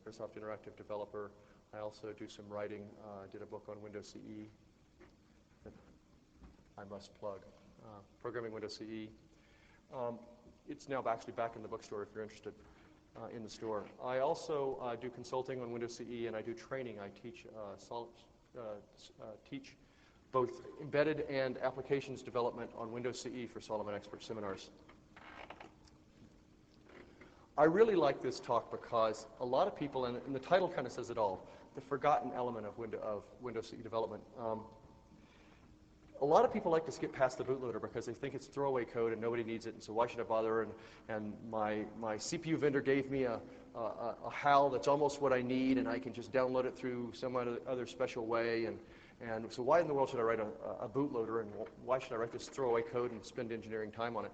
Microsoft Interactive Developer. I also do some writing, did a book on Windows CE that I must plug, Programming Windows CE. It's now actually back in the bookstore if you're interested in the store. I also do consulting on Windows CE, and I do training. I teach, teach both embedded and applications development on Windows CE for Solomon Expert seminars. I really like this talk because a lot of people, and the title kind of says it all, the forgotten element of Windows CE development. A lot of people like to skip past the bootloader because they think it's throwaway code and nobody needs it, and so why should I bother? And my CPU vendor gave me a HAL that's almost what I need, and I can just download it through some other special way. And so why in the world should I write a bootloader, and why should I write this throwaway code and spend engineering time on it?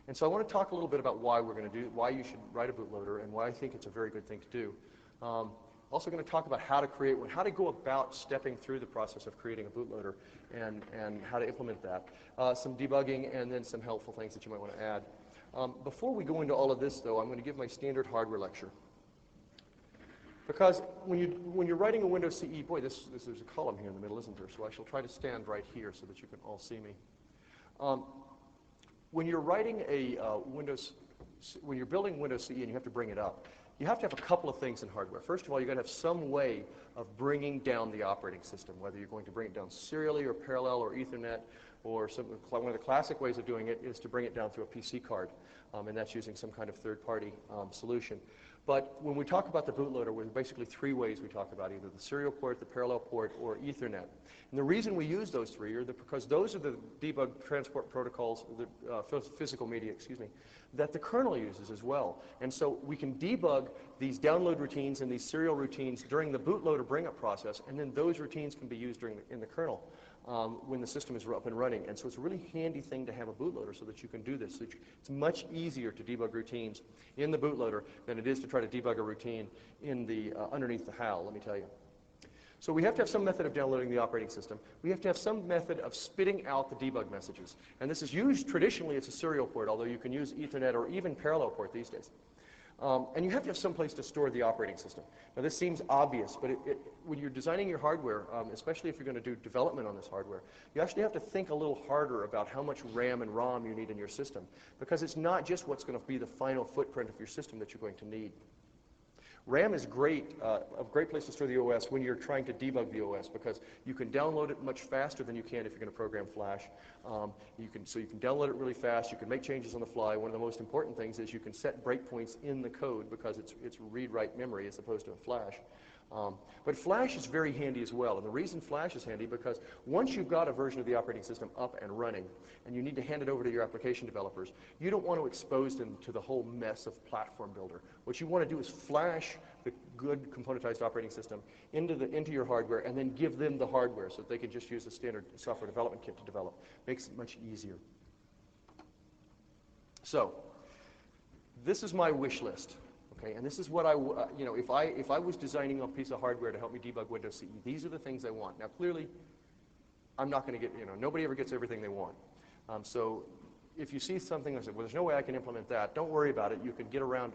And so I want to talk a little bit about why you should write a bootloader and why I think it's a very good thing to do. Also going to talk about how to create one, how to go about stepping through the process of creating a bootloader and how to implement that. Some debugging and then some helpful things that you might want to add. Before we go into all of this, though, I'm going to give my standard hardware lecture. Because when you're writing a Windows CE, boy, there's a column here in the middle, isn't there? So I shall try to stand right here so that you can all see me. When you're writing when you're building Windows CE and you have to bring it up, you have to have a couple of things in hardware. First of all, you've got to have some way of bringing down the operating system, whether you're going to bring it down serially or parallel or Ethernet, or one of the classic ways of doing it is to bring it down through a PC card, and that's using some kind of third-party solution. But when we talk about the bootloader, there's basically three ways we talk about either the serial port, the parallel port, or Ethernet. And the reason we use those three are because those are the debug transport protocols, the physical media, that the kernel uses as well. And so we can debug these download routines and these serial routines during the bootloader bring-up process, and then those routines can be used in the kernel when the system is up and running. And so it's a really handy thing to have a bootloader so that you can do this. So it's much easier to debug routines in the bootloader than it is to try to debug a routine in the underneath the HAL, let me tell you. So we have to have some method of downloading the operating system. We have to have some method of spitting out the debug messages. And this is used, traditionally, it's a serial port, although you can use Ethernet or even parallel port these days. And you have to have some place to store the operating system. Now, this seems obvious, but when you're designing your hardware, especially if you're going to do development on this hardware, you actually have to think a little harder about how much RAM and ROM you need in your system, because it's not just what's going to be the final footprint of your system that you're going to need. RAM is great, a great place to store the OS when you're trying to debug the OS, because you can download it much faster than you can if you're going to program Flash. So you can download it really fast. You can make changes on the fly. One of the most important things is you can set breakpoints in the code because it's read-write memory as opposed to a Flash. But Flash is very handy as well, and the reason Flash is handy because once you've got a version of the operating system up and running, and you need to hand it over to your application developers, you don't want to expose them to the whole mess of Platform Builder. What you want to do is flash the good componentized operating system into your hardware, and then give them the hardware so that they can just use the standard software development kit to develop. Makes it much easier. So, this is my wish list. Okay, and this is what if I was designing a piece of hardware to help me debug Windows CE, these are the things I want. Now, clearly, I'm not going to get, nobody ever gets everything they want. So if you see something and say, well, there's no way I can implement that, don't worry about it. You can get around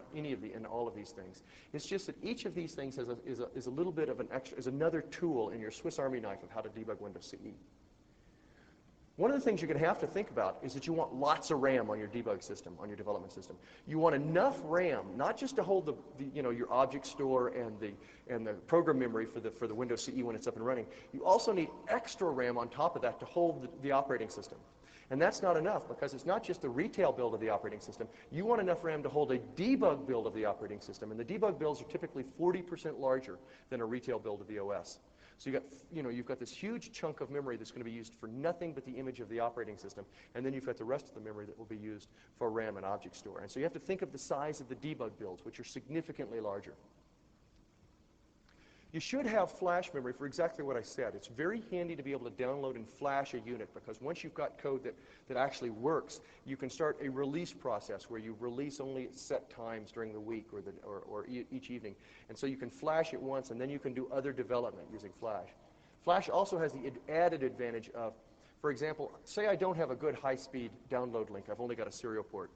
all of these things. It's just that each of these things is a little bit of is another tool in your Swiss Army knife of how to debug Windows CE. One of the things you're going to have to think about is that you want lots of RAM on your debug system, on your development system. You want enough RAM, not just to hold your object store and the program memory for the Windows CE when it's up and running. You also need extra RAM on top of that to hold the operating system. And that's not enough, because it's not just the retail build of the operating system. You want enough RAM to hold a debug build of the operating system, and the debug builds are typically 40% larger than a retail build of the OS. So you've got this huge chunk of memory that's going to be used for nothing but the image of the operating system, and then you've got the rest of the memory that will be used for RAM and object store. And so you have to think of the size of the debug builds, which are significantly larger. You should have flash memory for exactly what I said. It's very handy to be able to download and flash a unit, because once you've got code that actually works, you can start a release process where you release only at set times during the week or each evening. And so you can flash it once, and then you can do other development using Flash. Flash also has the added advantage of, for example, say I don't have a good high-speed download link. I've only got a serial port.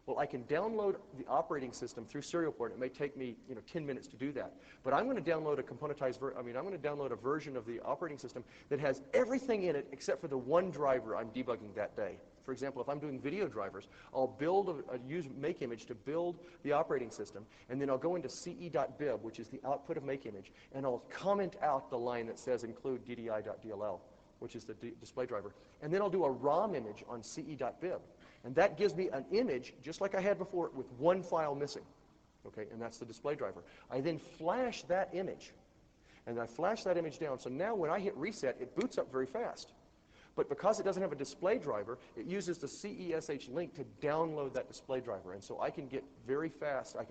Well, I can download the operating system through serial port. It may take me 10 minutes to do that. But I'm going to download a componentized I'm going to download a version of the operating system that has everything in it except for the one driver I'm debugging that day. For example, if I'm doing video drivers, I'll build use make image to build the operating system, and then I'll go into CE.bib, which is the output of make image, and I'll comment out the line that says include DDI.dll, which is the display driver. And then I'll do a ROM image on CE.bib. And that gives me an image, just like I had before, with one file missing. Okay, and that's the display driver. I then flash that image, and I flash that image down. So now when I hit reset, it boots up very fast. But because it doesn't have a display driver, it uses the CESH link to download that display driver. And so I can get very fast. I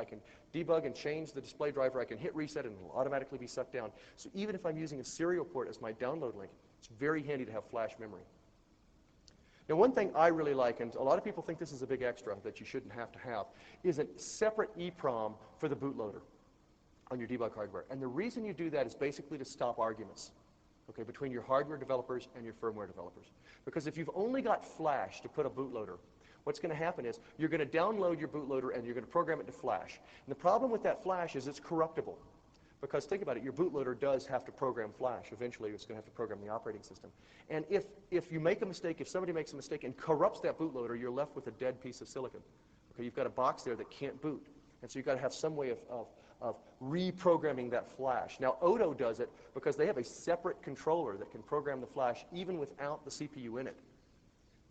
can debug and change the display driver. I can hit reset, and it'll automatically be sucked down. So even if I'm using a serial port as my download link, it's very handy to have flash memory. Now, one thing I really like, and a lot of people think this is a big extra that you shouldn't have to have, is a separate EEPROM for the bootloader on your debug hardware. And the reason you do that is basically to stop arguments, okay, between your hardware developers and your firmware developers. Because if you've only got flash to put a bootloader, what's going to happen is you're going to download your bootloader and you're going to program it to flash. And the problem with that flash is it's corruptible. Because think about it, your bootloader does have to program flash. Eventually, it's going to have to program the operating system. And if you make a mistake, if somebody makes a mistake and corrupts that bootloader, you're left with a dead piece of silicon. Okay, you've got a box there that can't boot. And so you've got to have some way of reprogramming that flash. Now, Odo does it because they have a separate controller that can program the flash even without the CPU in it.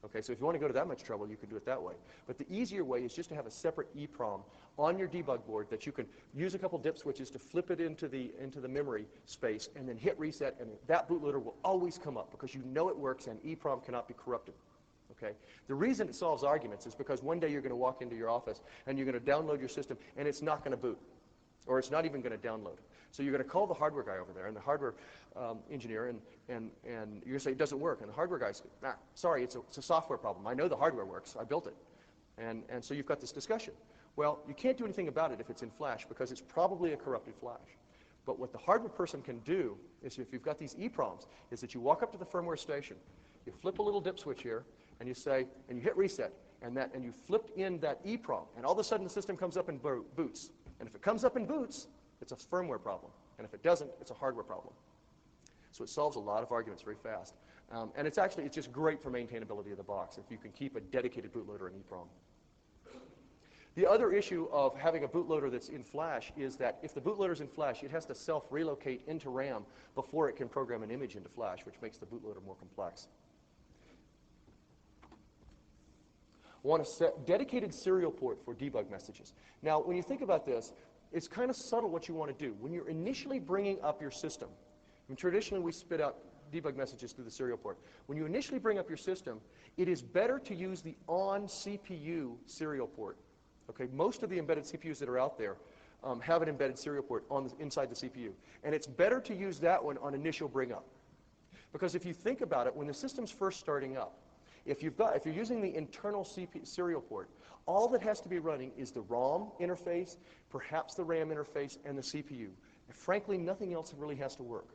Okay, so if you want to go to that much trouble, you can do it that way. But the easier way is just to have a separate EEPROM on your debug board that you can use a couple dip switches to flip it into the memory space and then hit reset, and that bootloader will always come up because you know it works and EEPROM cannot be corrupted. Okay? The reason it solves arguments is because one day you're going to walk into your office and you're going to download your system and it's not going to boot, or it's not even going to download. So you're going to call the hardware guy over there and the hardware engineer, and you're going to say it doesn't work. And the hardware guy's, sorry, it's a software problem. I know the hardware works. I built it. And so you've got this discussion. Well, you can't do anything about it if it's in flash because it's probably a corrupted flash. But what the hardware person can do is, if you've got these EEPROMs, is that you walk up to the firmware station, you flip a little dip switch here, and you say, and you hit reset, and you flipped in that EEPROM, and all of a sudden the system comes up and boots. And if it comes up and boots, it's a firmware problem. And if it doesn't, it's a hardware problem. So it solves a lot of arguments very fast. And it's just great for maintainability of the box if you can keep a dedicated bootloader in EEPROM. The other issue of having a bootloader that's in flash is that if the bootloader's in flash, it has to self-relocate into RAM before it can program an image into flash, which makes the bootloader more complex. I want to set dedicated serial port for debug messages. Now, when you think about this, it's kind of subtle what you want to do. When you're initially bringing up your system, and traditionally we spit out debug messages through the serial port. When you initially bring up your system, it is better to use the on-CPU serial port. Okay, most of the embedded CPUs that are out there have an embedded serial port inside the CPU. And it's better to use that one on initial bring up. Because if you think about it, when the system's first starting up, if you're using the internal serial port, all that has to be running is the ROM interface, perhaps the RAM interface, and the CPU. And frankly, nothing else really has to work.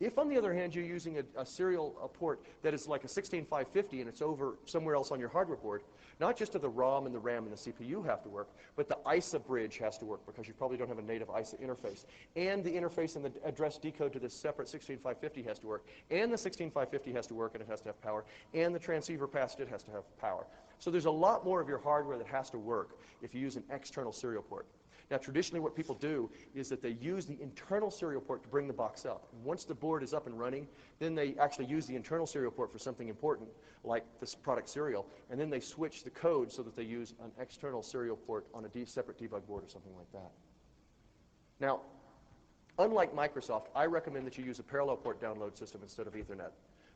If, on the other hand, you're using a serial port that is like a 16550 and it's over somewhere else on your hardware board, not just do the ROM and the RAM and the CPU have to work, but the ISA bridge has to work because you probably don't have a native ISA interface. And the interface and the address decode to this separate 16550 has to work. And the 16550 has to work, and it has to have power. And the transceiver past it has to have power. So there's a lot more of your hardware that has to work if you use an external serial port. Now, traditionally what people do is that they use the internal serial port to bring the box up. And once the board is up and running, then they actually use the internal serial port for something important, like this product serial, and then they switch the code so that they use an external serial port on a separate debug board or something like that. Now, unlike Microsoft, I recommend that you use a parallel port download system instead of Ethernet.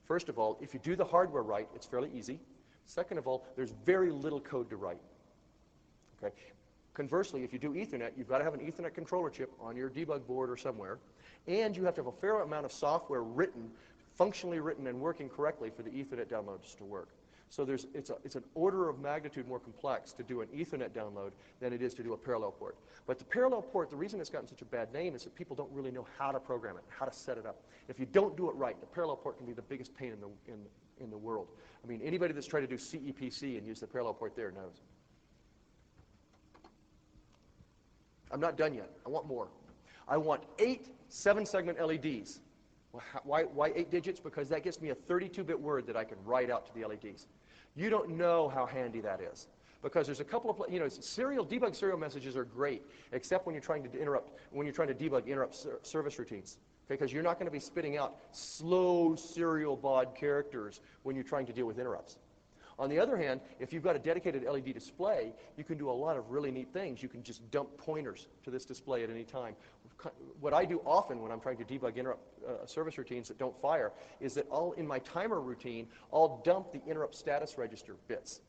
First of all, if you do the hardware right, it's fairly easy. Second of all, there's very little code to write. Okay? Conversely, if you do Ethernet, you've got to have an Ethernet controller chip on your debug board or somewhere, and you have to have a fair amount of software written, functionally written and working correctly for the Ethernet downloads to work. So it's an order of magnitude more complex to do an Ethernet download than it is to do a parallel port. But the parallel port, the reason it's gotten such a bad name is that people don't really know how to program it, how to set it up. If you don't do it right, the parallel port can be the biggest pain in the world. I mean, anybody that's tried to do CEPC and use the parallel port there knows. I'm not done yet. I want more. I want 8 7-segment LEDs. Why 8 digits? Because that gives me a 32-bit word that I can write out to the LEDs. You don't know how handy that is. Because there's a couple of, debug serial messages are great, except when you're trying to debug interrupt service routines. Because you're not going to be spitting out slow serial baud characters when you're trying to deal with interrupts. On the other hand, if you've got a dedicated LED display, you can do a lot of really neat things. You can just dump pointers to this display at any time. What I do often when I'm trying to debug interrupt service routines that don't fire is that in my timer routine, I'll dump the interrupt status register bits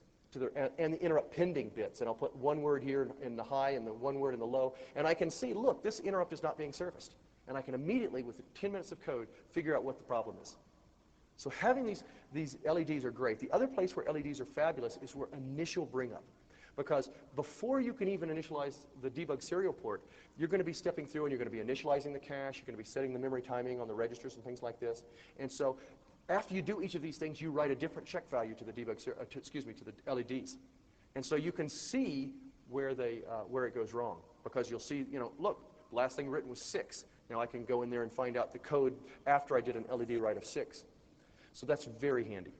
and the interrupt pending bits. And I'll put one word here in the high and the one word in the low. And I can see, look, this interrupt is not being serviced. And I can immediately, with 10 minutes of code, figure out what the problem is. So having these LEDs are great. The other place where LEDs are fabulous is where initial bring up. Because before you can even initialize the debug serial port, you're going to be stepping through and you're going to be initializing the cache, you're going to be setting the memory timing on the registers and things like this. And so after you do each of these things, you write a different check value to the to the LEDs. And so you can see where it goes wrong. Because you'll see, look, last thing written was 6. Now I can go in there and find out the code after I did an LED write of 6. So that's very handy.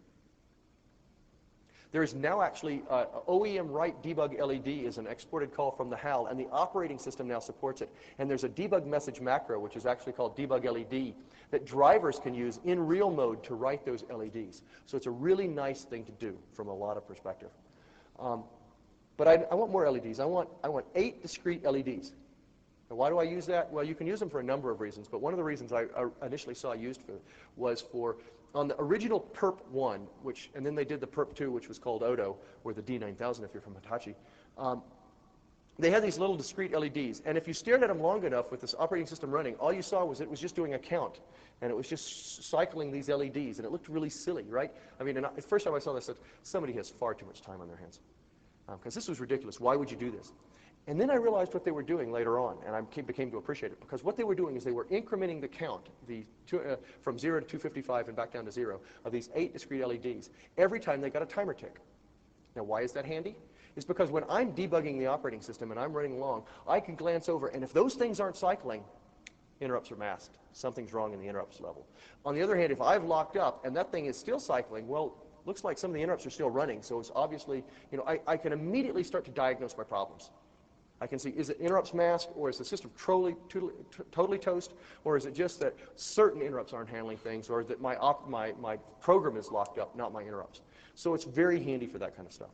There is now actually OEM write debug LED is an exported call from the HAL, and the operating system now supports it. And there's a debug message macro, which is actually called debug LED, that drivers can use in real mode to write those LEDs. So it's a really nice thing to do from a lot of perspective. But I want more LEDs. I want 8 discrete LEDs. And why do I use that? Well, you can use them for a number of reasons, but one of the reasons I initially saw used was for on the original PERP 1, and then they did the PERP 2, which was called Odo, or the D9000 if you're from Hitachi. They had these little discrete LEDs, and if you stared at them long enough with this operating system running, all you saw was it was just doing a count, and it was just cycling these LEDs, and it looked really silly, right? I mean, the first time I saw this, I said, somebody has far too much time on their hands, because this was ridiculous. Why would you do this? And then I realized what they were doing later on, and I became to appreciate it, because what they were doing is they were incrementing the count from 0 to 255 and back down to 0 of these 8 discrete LEDs every time they got a timer tick. Now, why is that handy? It's because when I'm debugging the operating system and I'm running along, I can glance over, and if those things aren't cycling, interrupts are masked. Something's wrong in the interrupts level. On the other hand, if I've locked up and that thing is still cycling, well, looks like some of the interrupts are still running, so it's obviously, I can immediately start to diagnose my problems. I can see, is it interrupts masked, or is the system totally toast, or is it just that certain interrupts aren't handling things, or that my program is locked up, not my interrupts. So it's very handy for that kind of stuff.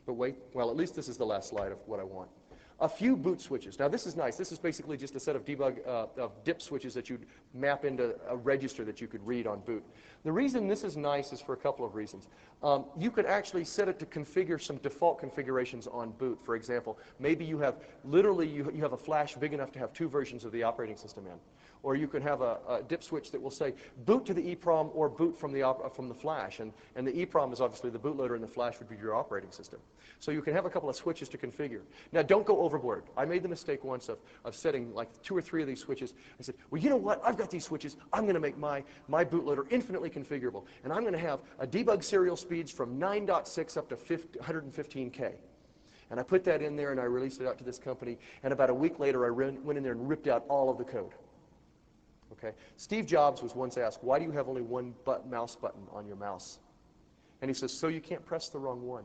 But wait, well, at least this is the last slide of what I want. A few boot switches. Now this is nice. This is basically just a set of dip switches that you'd map into a register that you could read on boot. The reason this is nice is for a couple of reasons. You could actually set it to configure some default configurations on boot. For example, maybe you have you have a flash big enough to have 2 versions of the operating system in. Or you can have a dip switch that will say boot to the EEPROM or boot from the flash. And the EEPROM is obviously the bootloader, and the flash would be your operating system. So you can have a couple of switches to configure. Now, don't go overboard. I made the mistake once of setting like 2 or 3 of these switches. I said, well, you know what? I've got these switches. I'm going to make my bootloader infinitely configurable. And I'm going to have a debug serial speeds from 9.6 up to 115K. And I put that in there, and I released it out to this company. And about a week later, I went in there and ripped out all of the code. Okay. Steve Jobs was once asked, why do you have only one mouse button on your mouse? And he says, so you can't press the wrong one.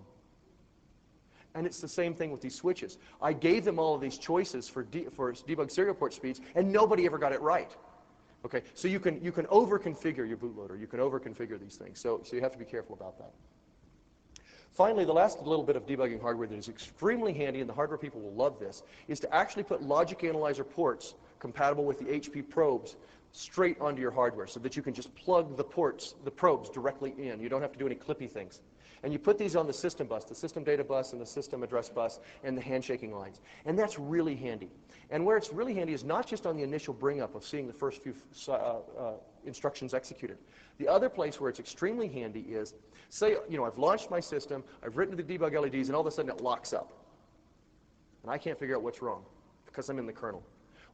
And it's the same thing with these switches. I gave them all of these choices for debug serial port speeds, and nobody ever got it right. Okay, so you can over-configure your bootloader. You can over-configure these things. So you have to be careful about that. Finally, the last little bit of debugging hardware that is extremely handy, and the hardware people will love this, is to actually put logic analyzer ports compatible with the HP probes straight onto your hardware, so that you can just plug the probes directly in. You don't have to do any clippy things. And you put these on the system bus, the system data bus and the system address bus and the handshaking lines. And that's really handy. And where it's really handy is not just on the initial bring up of seeing the first few instructions executed. The other place where it's extremely handy is, say, I've launched my system, I've written to the debug LEDs, and all of a sudden it locks up. And I can't figure out what's wrong because I'm in the kernel.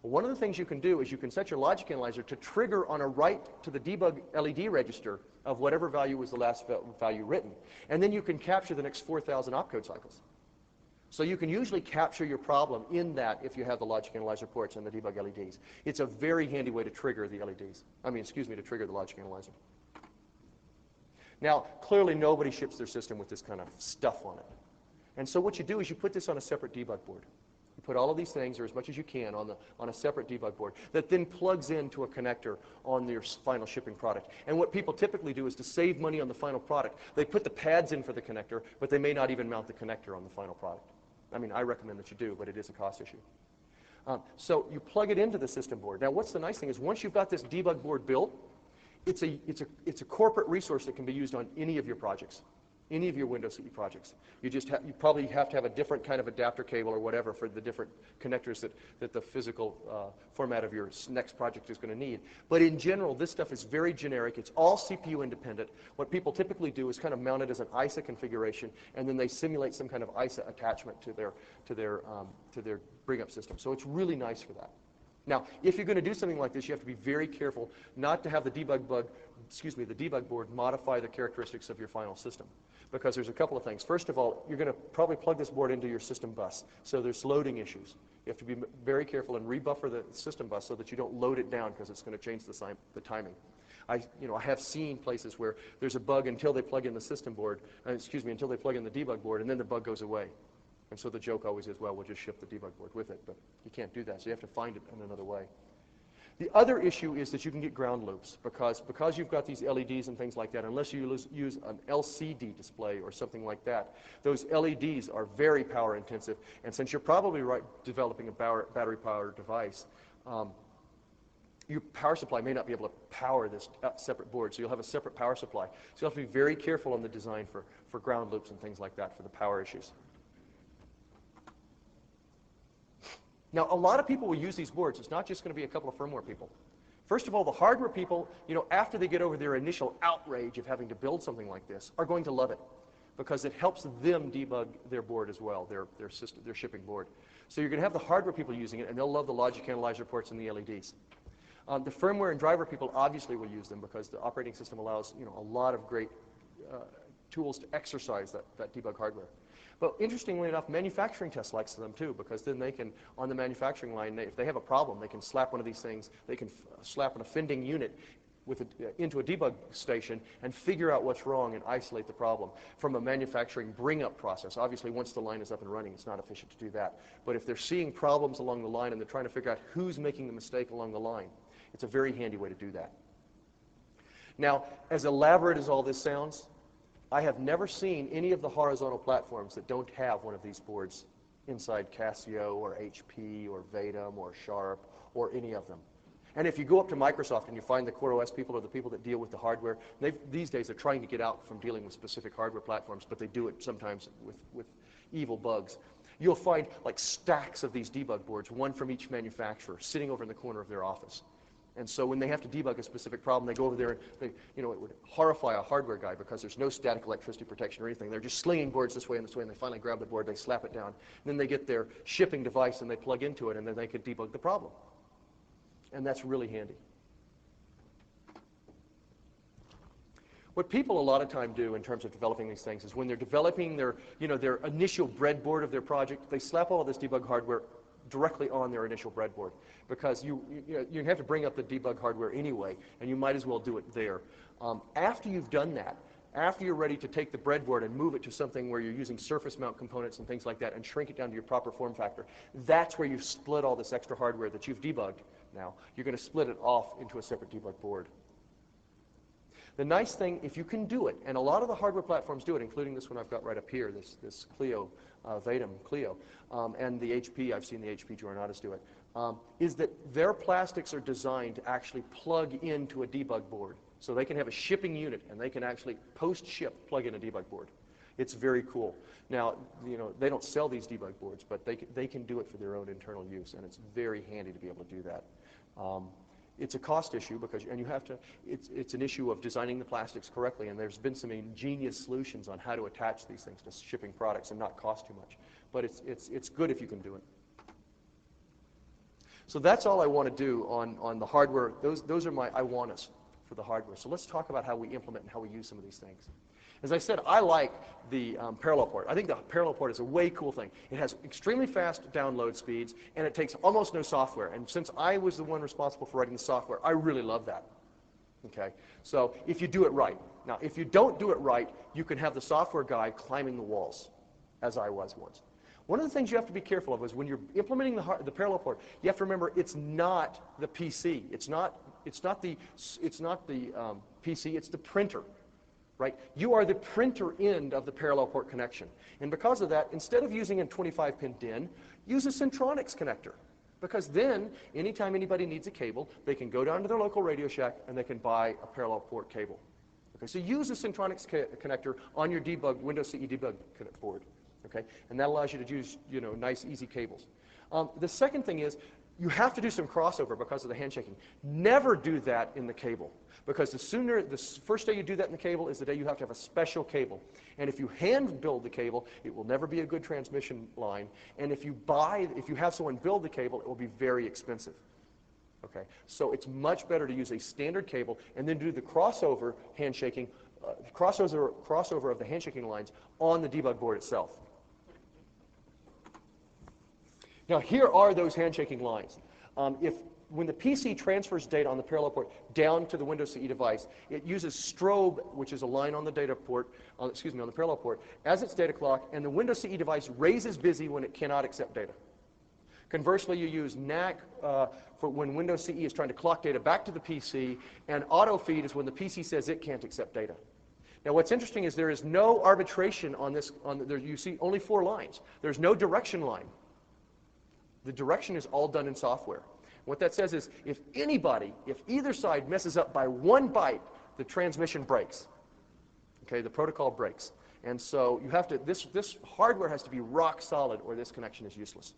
Well, one of the things you can do is you can set your logic analyzer to trigger on a write to the debug LED register of whatever value was the last value written. And then you can capture the next 4,000 opcode cycles. So you can usually capture your problem in that if you have the logic analyzer ports and the debug LEDs. It's a very handy way to trigger the LEDs. To trigger the logic analyzer. Now, clearly nobody ships their system with this kind of stuff on it. And so what you do is you put this on a separate debug board. You put all of these things, or as much as you can, on a separate debug board that then plugs into a connector on your final shipping product. And what people typically do is to save money on the final product, they put the pads in for the connector, but they may not even mount the connector on the final product. I mean, I recommend that you do, but it is a cost issue. So you plug it into the system board. Now, what's the nice thing is once you've got this debug board built, it's a corporate resource that can be used on any of your projects, any of your Windows CE projects. You probably have to have a different kind of adapter cable or whatever for the different connectors that the physical format of your next project is going to need. But in general, this stuff is very generic. It's all CPU independent. What people typically do is kind of mount it as an ISA configuration, and then they simulate some kind of ISA attachment to their bring-up system. So it's really nice for that. Now, if you're going to do something like this, you have to be very careful not to have the debug board modify the characteristics of your final system, because there's a couple of things. First of all, you're going to probably plug this board into your system bus, so there's loading issues. You have to be very careful and rebuffer the system bus so that you don't load it down, because it's going to change the timing. I have seen places where there's a bug until they plug in the system board, until they plug in the debug board, and then the bug goes away. And so the joke always is, well, we'll just ship the debug board with it, but you can't do that, so you have to find it in another way. The other issue is that you can get ground loops, because you've got these LEDs and things like that, unless you use an LCD display or something like that, those LEDs are very power intensive, and since you're probably developing a battery-powered device, your power supply may not be able to power this separate board, so you'll have a separate power supply. So you'll have to be very careful on the design for ground loops and things like that for the power issues. Now, a lot of people will use these boards. It's not just going to be a couple of firmware people. First of all, the hardware people, after they get over their initial outrage of having to build something like this, are going to love it, because it helps them debug their board as well, their system, their shipping board. So you're going to have the hardware people using it, and they'll love the logic analyzer ports and the LEDs. The firmware and driver people obviously will use them, because the operating system allows a lot of great tools to exercise that debug hardware. But interestingly enough, manufacturing test likes them too, because then they can, on the manufacturing line, if they have a problem, they can slap one of these things, they can slap an offending unit into a debug station and figure out what's wrong and isolate the problem from a manufacturing bring-up process. Obviously, once the line is up and running, it's not efficient to do that. But if they're seeing problems along the line and they're trying to figure out who's making the mistake along the line, it's a very handy way to do that. Now, as elaborate as all this sounds, I have never seen any of the horizontal platforms that don't have one of these boards inside Casio or HP or Vadim or Sharp or any of them. And if you go up to Microsoft and you find the CoreOS people or the people that deal with the hardware, these days they're trying to get out from dealing with specific hardware platforms, but they do it sometimes with evil bugs. You'll find like stacks of these debug boards, one from each manufacturer, sitting over in the corner of their office. And so when they have to debug a specific problem, they go over there and it would horrify a hardware guy, because there's no static electricity protection or anything. They're just slinging boards this way and this way, and they finally grab the board, they slap it down. And then they get their shipping device and they plug into it, and then they can debug the problem. And that's really handy. What people a lot of time do in terms of developing these things is when they're developing their initial breadboard of their project, they slap all of this debug hardware directly on their initial breadboard, because you have to bring up the debug hardware anyway, and you might as well do it there. After you've done that, after you're ready to take the breadboard and move it to something where you're using surface mount components and things like that and shrink it down to your proper form factor, that's where you split all this extra hardware that you've debugged now. You're going to split it off into a separate debug board. The nice thing, if you can do it, and a lot of the hardware platforms do it, including this one I've got right up here, this Clio, Vadim Clio, and the HP, I've seen the HP Jornadas do it, is that their plastics are designed to actually plug into a debug board. So they can have a shipping unit, and they can actually, post-ship, plug in a debug board. It's very cool. Now, they don't sell these debug boards, but they can do it for their own internal use, and it's very handy to be able to do that. It's a cost issue, and you have to, it's an issue of designing the plastics correctly, and there's been some ingenious solutions on how to attach these things to shipping products and not cost too much. But it's good if you can do it. So that's all I want to do on the hardware. Those are my I want us for the hardware. So let's talk about how we implement and how we use some of these things. As I said, I like the parallel port. I think the parallel port is a way cool thing. It has extremely fast download speeds, and it takes almost no software. And since I was the one responsible for writing the software, I really love that. Okay? So if you do it right. Now, if you don't do it right, you can have the software guy climbing the walls, as I was once. One of the things you have to be careful of is when you're implementing the parallel port, you have to remember it's not the PC. It's not the PC. It's the printer, right? You are the printer end of the parallel port connection, and because of that, instead of using a 25-pin DIN, use a Centronics connector, because then anytime anybody needs a cable, they can go down to their local Radio Shack and they can buy a parallel port cable. Okay, so use a Centronics connector on your Windows CE debug board. Okay, and that allows you to use, nice, easy cables. The second thing is you have to do some crossover because of the handshaking. Never do that in the cable, because the first day you do that in the cable is the day you have to have a special cable. And if you hand build the cable, it will never be a good transmission line. And if you have someone build the cable, it will be very expensive. Okay, so it's much better to use a standard cable and then do the crossover handshaking, crossover of the handshaking lines on the debug board itself. Now, here are those handshaking lines. When the PC transfers data on the parallel port down to the Windows CE device, it uses strobe, which is a line on the data port, on the parallel port, as its data clock, and the Windows CE device raises busy when it cannot accept data. Conversely, you use NAC for when Windows CE is trying to clock data back to the PC, and auto feed is when the PC says it can't accept data. Now, what's interesting is there is no arbitration on this. You see only 4 lines. There's no direction line. The direction is all done in software. What that says is if either side messes up by 1 byte, the transmission breaks. Okay, the protocol breaks. And so you have to, this hardware has to be rock solid or this connection is useless.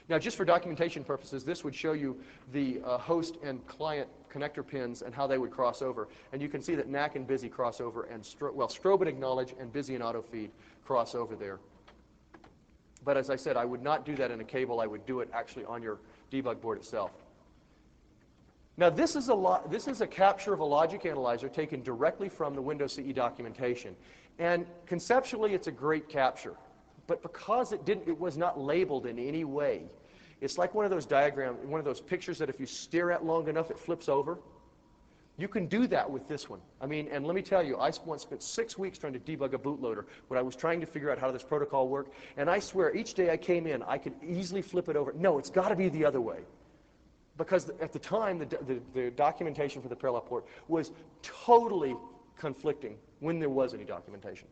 Now, just for documentation purposes, this would show you the host and client connector pins and how they would cross over. And you can see that NAC and busy cross over, and strobe and acknowledge and busy and auto feed cross over there. But as I said, I would not do that in a cable. I would do it actually on your debug board itself. Now, this is a capture of a logic analyzer taken directly from the Windows CE documentation. And conceptually, it's a great capture. But because it was not labeled in any way, it's like one of those diagrams, one of those pictures that if you stare at long enough, it flips over. You can do that with this one. I mean, and let me tell you, I once spent 6 weeks trying to debug a bootloader when I was trying to figure out how this protocol worked. And I swear, each day I came in, I could easily flip it over. No, it's got to be the other way. Because at the time, the documentation for the parallel port was totally conflicting when there was any documentation.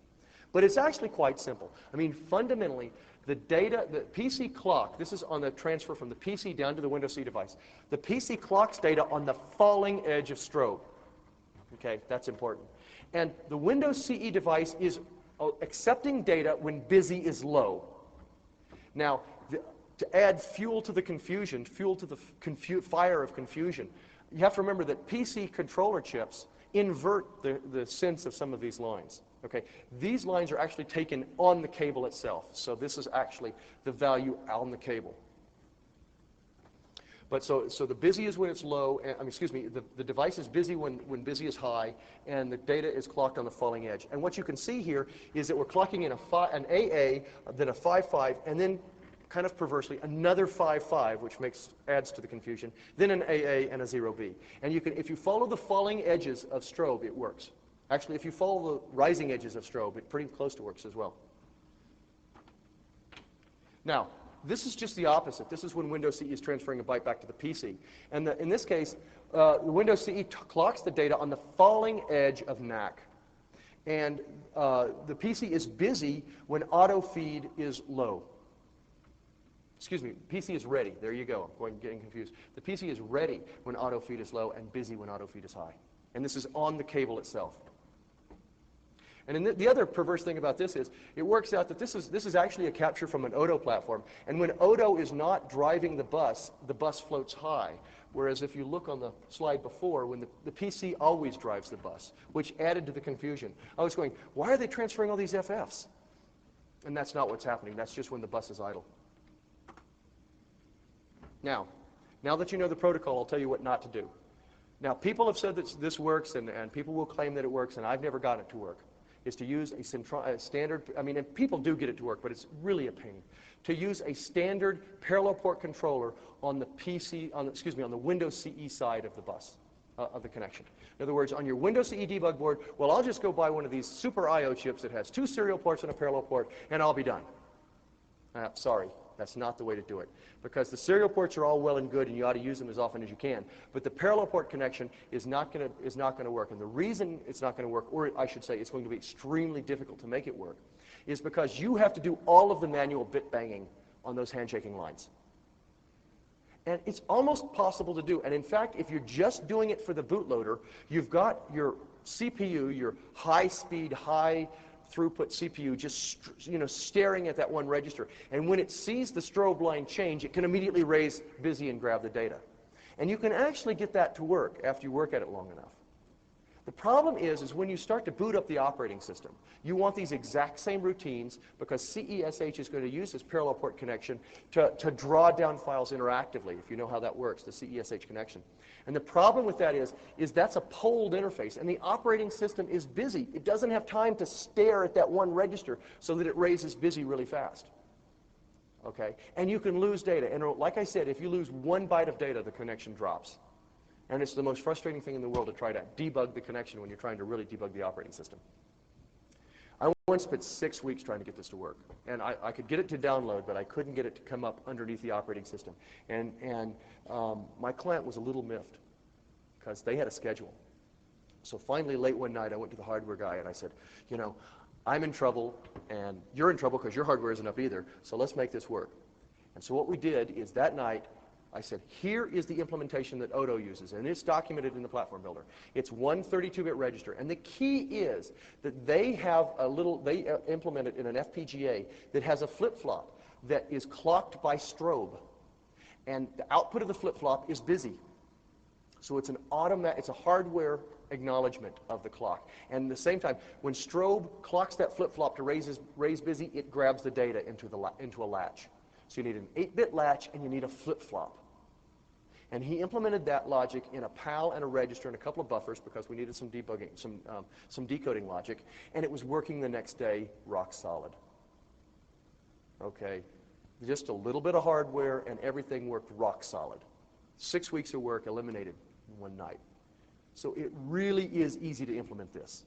But it's actually quite simple. I mean, fundamentally, the PC clock, this is on the transfer from the PC down to the Windows CE device. The PC clocks data on the falling edge of strobe. Okay, that's important. And the Windows CE device is accepting data when busy is low. Now, to add fuel to the confusion, fuel to the fire of confusion, you have to remember that PC controller chips invert the sense of some of these lines. Okay, these lines are actually taken on the cable itself. So this is actually the value on the cable. But so the busy is when it's low, the device is busy when busy is high, and the data is clocked on the falling edge. And what you can see here is that we're clocking in an AA, then a 5.5, and then kind of perversely another 5.5, which adds to the confusion, then an AA and a 0B. And if you follow the falling edges of strobe, it works. Actually, if you follow the rising edges of strobe, it pretty close to works as well. Now, this is just the opposite. This is when Windows CE is transferring a byte back to the PC. And in this case, the Windows CE clocks the data on the falling edge of NAC. And the PC is busy when auto feed is low. Excuse me, PC is ready. There you go. I'm getting confused. The PC is ready when auto feed is low and busy when auto feed is high. And this is on the cable itself. And the other perverse thing about this is it works out that this is actually a capture from an Odo platform. And when Odo is not driving the bus floats high. Whereas if you look on the slide before, when the PC always drives the bus, which added to the confusion. I was going, why are they transferring all these FFs? And that's not what's happening. That's just when the bus is idle. Now that you know the protocol, I'll tell you what not to do. Now, people have said that this works, and people will claim that it works, and I've never gotten it to work, is to use a standard, I mean, and people do get it to work, but it's really a pain, to use a standard parallel port controller on the on the Windows CE side of the bus, of the connection. In other words, on your Windows CE debug board, well, I'll just go buy one of these super I/O chips that has 2 serial ports and a parallel port, and I'll be done. Sorry. That's not the way to do it, because the serial ports are all well and good, and you ought to use them as often as you can. But the parallel port connection is not going to work, and the reason it's not going to work, or I should say, it's going to be extremely difficult to make it work, is because you have to do all of the manual bit banging on those handshaking lines, and it's almost possible to do. And in fact, if you're just doing it for the bootloader, you've got your CPU, your high-speed, high-throughput CPU, just staring at that one register. And when it sees the strobe line change, it can immediately raise busy and grab the data. And you can actually get that to work after you work at it long enough. The problem is when you start to boot up the operating system, you want these exact same routines, because CESH is going to use this parallel port connection to draw down files interactively, if you know how that works, the CESH connection. And the problem with that is that's a polled interface, and the operating system is busy. It doesn't have time to stare at that one register so that it raises busy really fast. Okay? And you can lose data. And like I said, if you lose 1 byte of data, the connection drops. And it's the most frustrating thing in the world to try to debug the connection when you're trying to really debug the operating system. I once spent 6 weeks trying to get this to work. And I could get it to download, but I couldn't get it to come up underneath the operating system. And my client was a little miffed, because they had a schedule. So finally, late one night, I went to the hardware guy, and I said, I'm in trouble, and you're in trouble because your hardware isn't up either, so let's make this work. And so what we did is that night, I said, here is the implementation that Odo uses, and it's documented in the platform builder. It's one 32-bit register, and the key is that they have they implement it in an FPGA that has a flip-flop that is clocked by strobe, and the output of the flip-flop is busy. So it's it's a hardware acknowledgement of the clock. And at the same time, when strobe clocks that flip-flop to raise busy, it grabs the data into a latch. So you need an 8-bit latch, and you need a flip-flop. And he implemented that logic in a PAL and a register and a couple of buffers, because we needed some debugging, some decoding logic, and it was working the next day, rock solid. Okay, just a little bit of hardware, and everything worked rock solid. 6 weeks of work eliminated in one night. So it really is easy to implement this.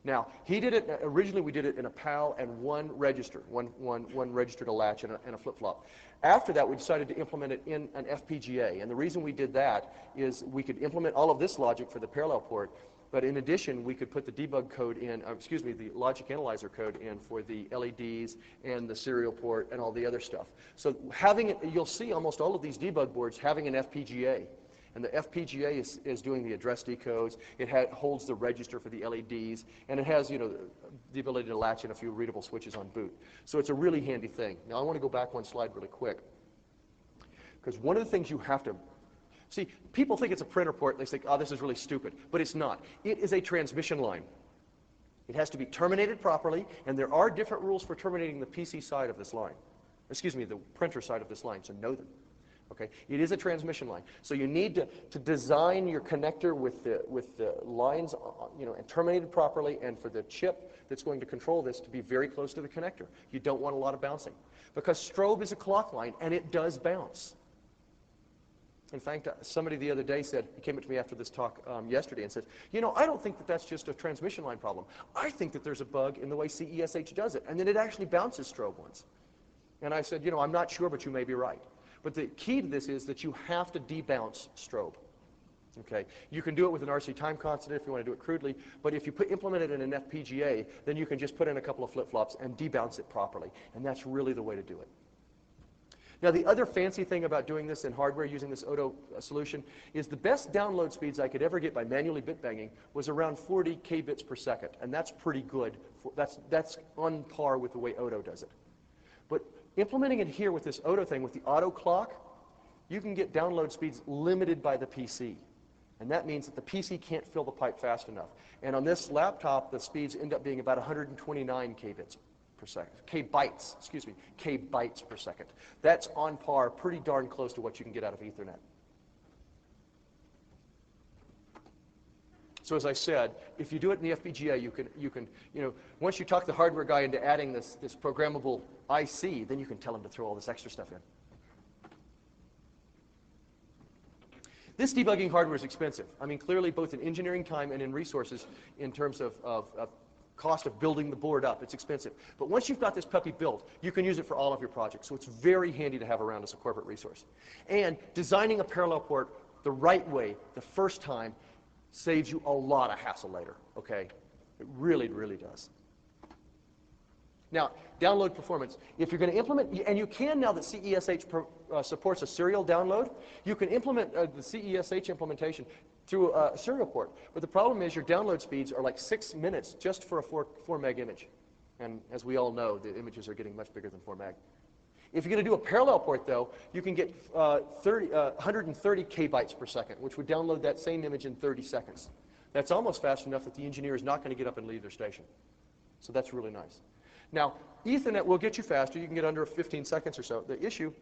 Now, he did it, originally we did it in a PAL and one register, one register to latch and a flip-flop. After that, we decided to implement it in an FPGA, and the reason we did that is we could implement all of this logic for the parallel port, but in addition, we could put the debug code in, the logic analyzer code in for the LEDs and the serial port and all the other stuff. So having it, you'll see almost all of these debug boards having an FPGA. And the FPGA is doing the address decodes. It holds the register for the LEDs, and it has, the ability to latch in a few readable switches on boot. So it's a really handy thing. Now I want to go back one slide really quick, because one of the things you have to see, people think it's a printer port. They think, oh, this is really stupid, but it's not. It is a transmission line. It has to be terminated properly, and there are different rules for terminating the PC side of this line. The printer side of this line. So know them. Okay, it is a transmission line, so you need to design your connector with the lines, and terminated properly, and for the chip that's going to control this to be very close to the connector. You don't want a lot of bouncing, because strobe is a clock line, and it does bounce. In fact, somebody the other day said, he came up to me after this talk yesterday and said, I don't think that that's just a transmission line problem. I think that there's a bug in the way CESH does it, and then it actually bounces strobe once. And I said, I'm not sure, but you may be right. But the key to this is that you have to debounce strobe. Okay? You can do it with an RC time constant if you want to do it crudely, but if you implement it in an FPGA, then you can just put in a couple of flip-flops and debounce it properly, and that's really the way to do it. Now, the other fancy thing about doing this in hardware using this Odo solution is the best download speeds I could ever get by manually bit banging was around 40 kbits per second, and that's pretty good. That's on par with the way Odo does it. But implementing it here with this Odo thing, with the auto clock, you can get download speeds limited by the PC. And that means that the PC can't fill the pipe fast enough. And on this laptop, the speeds end up being about 129 kbits per second. Kbytes per second. That's on par, pretty darn close to what you can get out of Ethernet. So as I said, if you do it in the FPGA, once you talk the hardware guy into adding this programmable IC, then you can tell him to throw all this extra stuff in. This debugging hardware is expensive. I mean, clearly both in engineering time and in resources in terms of cost of building the board up. It's expensive. But once you've got this puppy built, you can use it for all of your projects. So it's very handy to have around as a corporate resource. And designing a parallel port the right way the first time saves you a lot of hassle later, okay? It really, really does. Now, download performance. If you're going to implement, and you can now that CESH supports a serial download, you can implement the CESH implementation through a serial port. But the problem is your download speeds are like 6 minutes just for a 4 meg image. And as we all know, the images are getting much bigger than 4 meg. If you're going to do a parallel port, though, you can get 130 kbytes per second, which would download that same image in 30 seconds. That's almost fast enough that the engineer is not going to get up and leave their station. So that's really nice. Now, Ethernet will get you faster. You can get under 15 seconds or so. The issue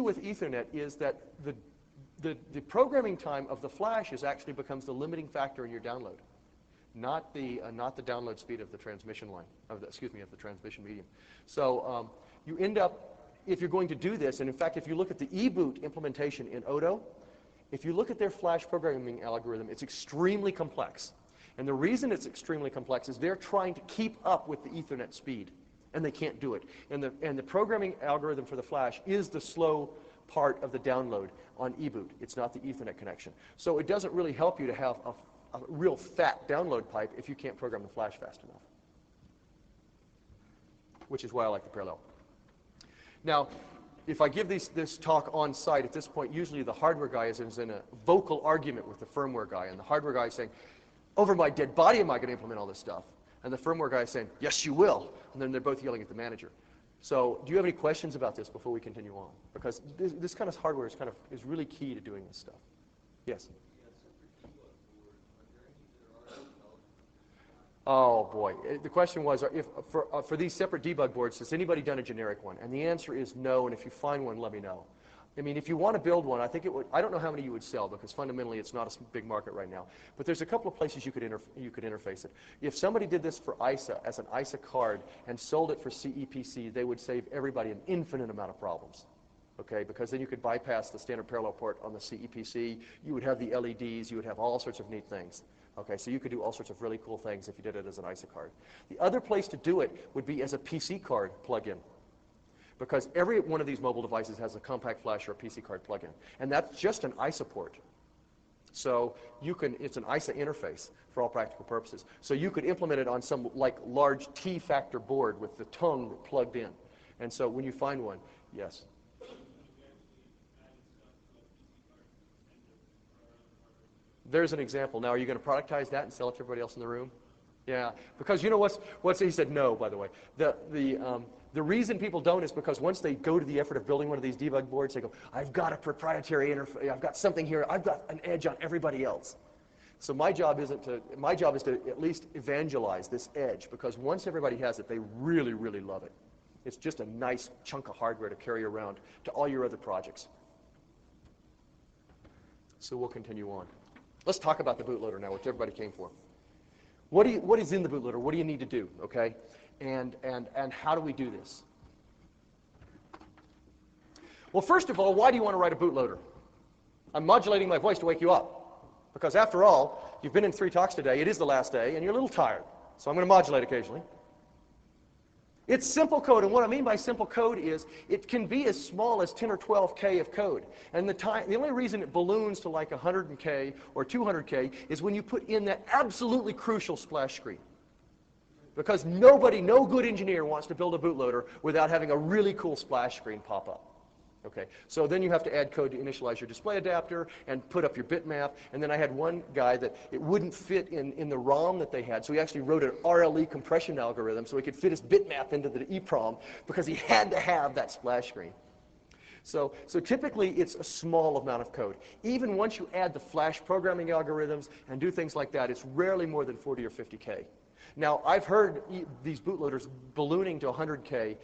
with Ethernet is that the programming time of the flash actually becomes the limiting factor in your download, not the download speed of the transmission line, of the transmission medium. So you end up, if you're going to do this, and in fact, if you look at the eBoot implementation in Odo, if you look at their flash programming algorithm, it's extremely complex. And the reason it's extremely complex is they're trying to keep up with the Ethernet speed, and they can't do it. And the programming algorithm for the flash is the slow part of the download on eBoot. It's not the Ethernet connection. So it doesn't really help you to have a real fat download pipe if you can't program the flash fast enough, which is why I like the parallel. Now, if I give this talk on site, at this point, usually the hardware guy is in a vocal argument with the firmware guy, and the hardware guy is saying, over my dead body am I going to implement all this stuff? And the firmware guy is saying, yes, you will. And then they're both yelling at the manager. So do you have any questions about this before we continue on? Because this kind of hardware is really key to doing this stuff. Yes? Oh, boy. The question was, for these separate debug boards, has anybody done a generic one? And the answer is no, and if you find one, let me know. I mean, if you want to build one, I don't know how many you would sell, because fundamentally it's not a big market right now. But there's a couple of places you could interface it. If somebody did this for ISA as an ISA card and sold it for CEPC, they would save everybody an infinite amount of problems. Okay, because then you could bypass the standard parallel port on the CEPC. You would have the LEDs. You would have all sorts of neat things. Okay, so you could do all sorts of really cool things if you did it as an ISA card. The other place to do it would be as a PC card plug-in, because every one of these mobile devices has a compact flash or a PC card plug-in, and that's just an ISA port. So it's an ISA interface for all practical purposes. So you could implement it on some large T-factor board with the tongue plugged in. And so when you find one, yes. There's an example. Now, are you going to productize that and sell it to everybody else in the room? Yeah, because you know what's he said no, by the way. The reason people don't is because once they go to the effort of building one of these debug boards, they go, I've got a proprietary interface, I've got something here, I've got an edge on everybody else. So my job is to at least evangelize this edge, because once everybody has it, they really, really love it. It's just a nice chunk of hardware to carry around to all your other projects. So we'll continue on. Let's talk about the bootloader now, which everybody came for. What is in the bootloader? What do you need to do, okay? And how do we do this? Well, first of all, why do you want to write a bootloader? I'm modulating my voice to wake you up, because after all, you've been in 3 talks today, it is the last day, and you're a little tired, so I'm going to modulate occasionally. It's simple code, and what I mean by simple code is it can be as small as 10 or 12K of code. And the only reason it balloons to like 100K or 200K is when you put in that absolutely crucial splash screen. Because no good engineer wants to build a bootloader without having a really cool splash screen pop up. Okay, so then you have to add code to initialize your display adapter and put up your bitmap. And then I had one guy that it wouldn't fit in the ROM that they had, so he actually wrote an RLE compression algorithm so he could fit his bitmap into the EEPROM because he had to have that splash screen. So typically, it's a small amount of code. Even once you add the flash programming algorithms and do things like that, it's rarely more than 40 or 50K. Now, I've heard these bootloaders ballooning to 100K,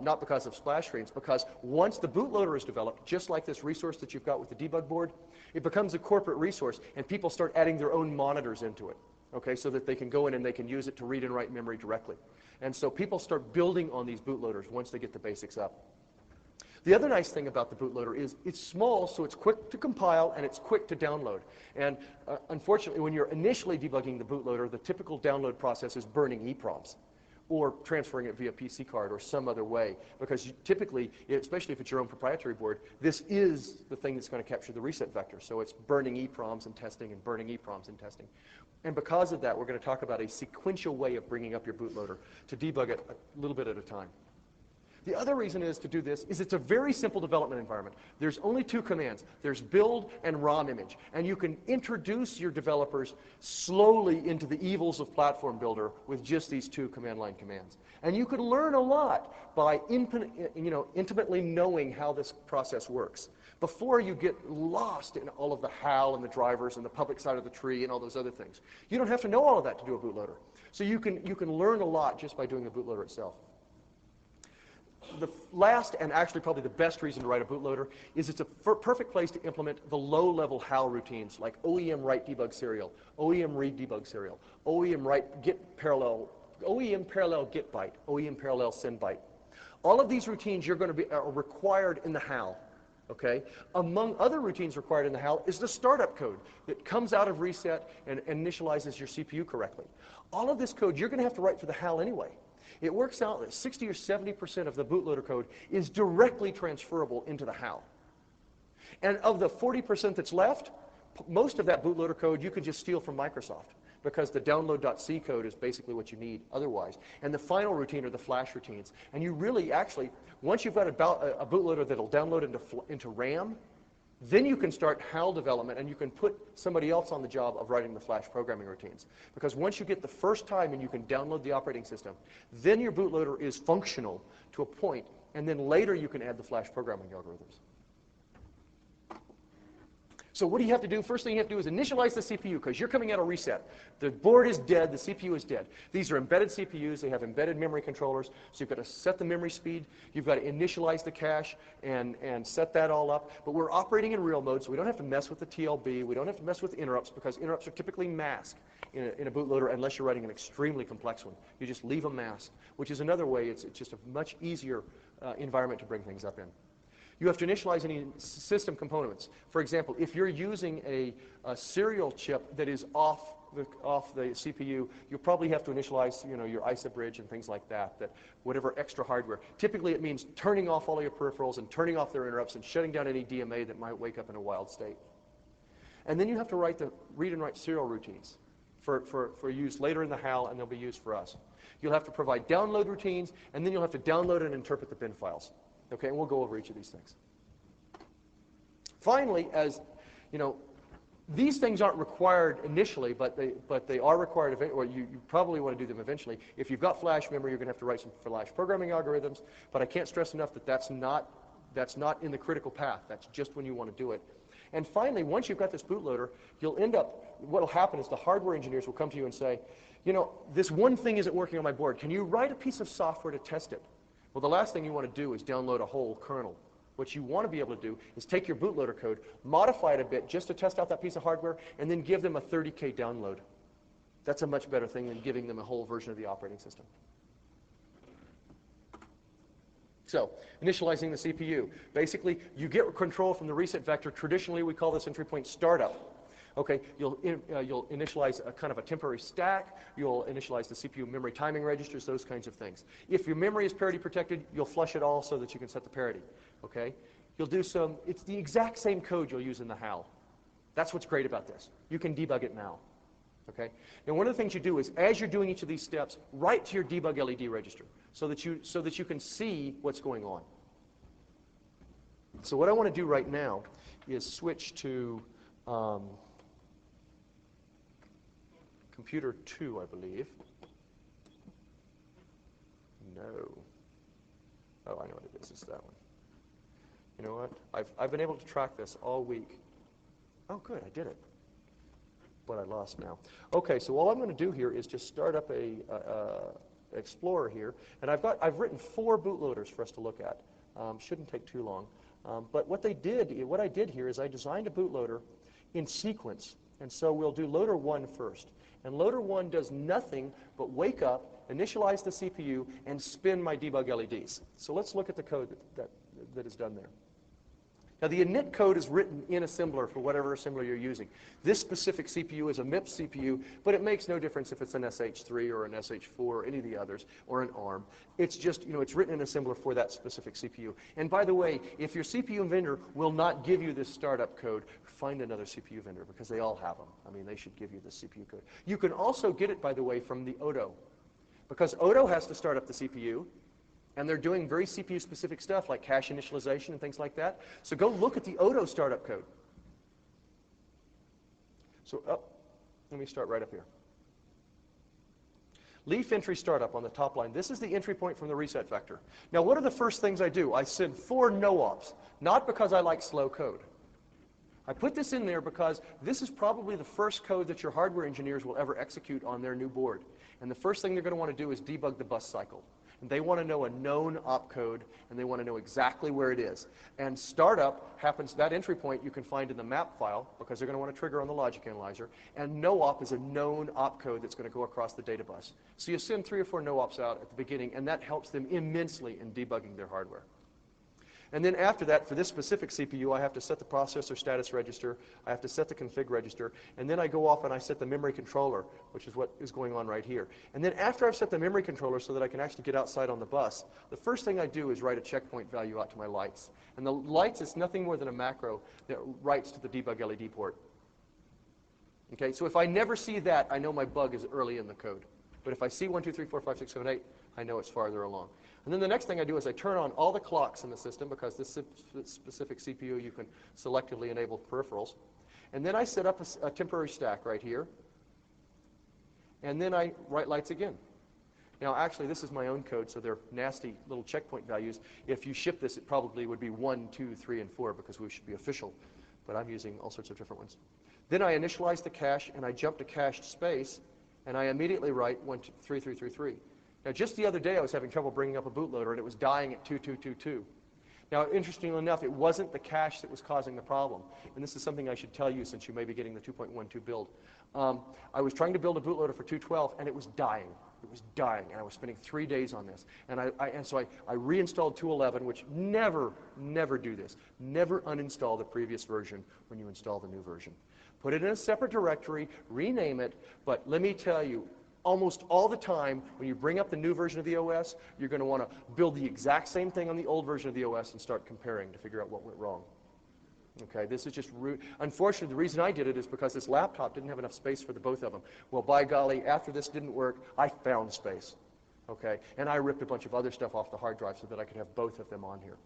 not because of splash screens, because once the bootloader is developed, just like this resource that you've got with the debug board, it becomes a corporate resource, and people start adding their own monitors into it, okay, so that they can go in and they can use it to read and write memory directly. And so people start building on these bootloaders once they get the basics up. The other nice thing about the bootloader is it's small, so it's quick to compile and it's quick to download. And unfortunately, when you're initially debugging the bootloader, the typical download process is burning EEPROMs or transferring it via PC card or some other way. Because typically, especially if it's your own proprietary board, this is the thing that's going to capture the reset vector. So it's burning EEPROMs and testing and burning EEPROMs and testing. And because of that, we're going to talk about a sequential way of bringing up your bootloader to debug it a little bit at a time. The other reason is to do this is it's a very simple development environment. There's only two commands. There's build and ROM image. And you can introduce your developers slowly into the evils of Platform Builder with just these two command line commands. And you can learn a lot by intimately knowing how this process works before you get lost in all of the HAL and the drivers and the public side of the tree and all those other things. You don't have to know all of that to do a bootloader. So you can learn a lot just by doing the bootloader itself. The last, and actually probably the best reason to write a bootloader, is it's a perfect place to implement the low-level HAL routines, like OEM write debug serial, OEM read debug serial, OEM write get parallel, OEM parallel get byte, OEM parallel send byte. All of these routines are required in the HAL. Okay? Among other routines required in the HAL is the startup code that comes out of reset and initializes your CPU correctly. All of this code you're going to have to write for the HAL anyway. It works out that 60 or 70% of the bootloader code is directly transferable into the HAL. And of the 40% that's left, most of that bootloader code you can just steal from Microsoft because the download.c code is basically what you need otherwise. And the final routine are the flash routines. And you really actually, once you've got a bootloader that'll download into RAM, then you can start HAL development and you can put somebody else on the job of writing the flash programming routines. Because once you get the first time and you can download the operating system, then your bootloader is functional to a point, and then later you can add the flash programming algorithms. So what do you have to do? First thing you have to do is initialize the CPU because you're coming out of reset. The board is dead, the CPU is dead. These are embedded CPUs, they have embedded memory controllers, so you've got to set the memory speed, you've got to initialize the cache and set that all up. But we're operating in real mode, so we don't have to mess with the TLB, we don't have to mess with interrupts because interrupts are typically masked in a bootloader unless you're writing an extremely complex one. You just leave them masked, which is another way, it's just a much easier environment to bring things up in. You have to initialize any system components. For example, if you're using a serial chip that is off the CPU, you probably have to initialize your ISA bridge and things like that, whatever extra hardware. Typically it means turning off all your peripherals and turning off their interrupts and shutting down any DMA that might wake up in a wild state. And then you have to write the read and write serial routines for use later in the HAL, and they'll be used for us. You'll have to provide download routines, and then you'll have to download and interpret the bin files. Okay, and we'll go over each of these things. Finally, as you know, these things aren't required initially, but they are required, or you probably want to do them eventually. If you've got flash memory, you're going to have to write some flash programming algorithms, but I can't stress enough that that's not in the critical path. That's just when you want to do it. And finally, once you've got this bootloader, you'll end up, what will happen is the hardware engineers will come to you and say, this one thing isn't working on my board. Can you write a piece of software to test it? Well, the last thing you want to do is download a whole kernel. What you want to be able to do is take your bootloader code, modify it a bit just to test out that piece of hardware, and then give them a 30K download. That's a much better thing than giving them a whole version of the operating system. So, initializing the CPU. Basically, you get control from the reset vector. Traditionally, we call this entry point startup. Okay, you'll initialize a kind of a temporary stack. You'll initialize the CPU memory timing registers, those kinds of things. If your memory is parity protected, you'll flush it all so that you can set the parity. Okay, you'll do it's the exact same code you'll use in the HAL. That's what's great about this. You can debug it now. Okay, now one of the things you do is, as you're doing each of these steps, write to your debug LED register so that you can see what's going on. So what I want to do right now is switch to computer 2, I believe. No. Oh, I know what it is. It's that one. You know what? I've been able to track this all week. Oh, good, I did it. But I lost now. Okay, so all I'm going to do here is just start up a Explorer here, and I've written 4 bootloaders for us to look at. Shouldn't take too long. But what I did here is I designed a bootloader in sequence, and so we'll do loader 1 first. And loader 1 does nothing but wake up, initialize the CPU, and spin my debug LEDs. So let's look at the code that is done there. Now, the init code is written in assembler for whatever assembler you're using. This specific CPU is a MIPS CPU, but it makes no difference if it's an SH3 or an SH4 or any of the others, or an ARM. It's just, it's written in assembler for that specific CPU. And by the way, if your CPU vendor will not give you this startup code, find another CPU vendor, because they all have them. I mean, they should give you the CPU code. You can also get it, by the way, from the Odo, because Odo has to start up the CPU. And they're doing very CPU-specific stuff like cache initialization and things like that. So go look at the Odo startup code. So let me start right up here. Leaf entry startup on the top line. This is the entry point from the reset vector. Now, what are the first things I do? I send 4 no-ops, not because I like slow code. I put this in there because this is probably the first code that your hardware engineers will ever execute on their new board. And the first thing they're going to want to do is debug the bus cycle. And they want to know a known opcode, and they want to know exactly where it is. And startup happens, that entry point you can find in the map file, because they're going to want to trigger on the logic analyzer. And no-op is a known opcode that's going to go across the data bus. So you send 3 or 4 no-ops out at the beginning, and that helps them immensely in debugging their hardware. And then after that, for this specific CPU, I have to set the processor status register, I have to set the config register, and then I go off and I set the memory controller, which is what is going on right here. And then after I've set the memory controller so that I can actually get outside on the bus, the first thing I do is write a checkpoint value out to my lights. And the lights is nothing more than a macro that writes to the debug LED port. Okay, so if I never see that, I know my bug is early in the code. But if I see 1, 2, 3, 4, 5, 6, 7, 8, I know it's farther along. And then the next thing I do is I turn on all the clocks in the system, because this specific CPU you can selectively enable peripherals. And then I set up a temporary stack right here. And then I write lights again. Now, actually, this is my own code, so they're nasty little checkpoint values. If you ship this, it probably would be 1, 2, 3, and 4, because we should be official. But I'm using all sorts of different ones. Then I initialize the cache, and I jump to cached space, and I immediately write 1, 2, 3, 3, 3, 3. Now, just the other day, I was having trouble bringing up a bootloader, and it was dying at 2222. Now, interestingly enough, it wasn't the cache that was causing the problem. And this is something I should tell you, since you may be getting the 2.12 build. I was trying to build a bootloader for 212, and it was dying. It was dying, and I was spending 3 days on this. And so I reinstalled 211, which never do this. Never uninstall the previous version when you install the new version. Put it in a separate directory, rename it, but let me tell you, almost all the time, when you bring up the new version of the OS, you're going to want to build the exact same thing on the old version of the OS and start comparing to figure out what went wrong. Okay, this is just rude. Unfortunately, the reason I did it is because this laptop didn't have enough space for the both of them. Well, by golly, after this didn't work, I found space. Okay, and I ripped a bunch of other stuff off the hard drive so that I could have both of them on here.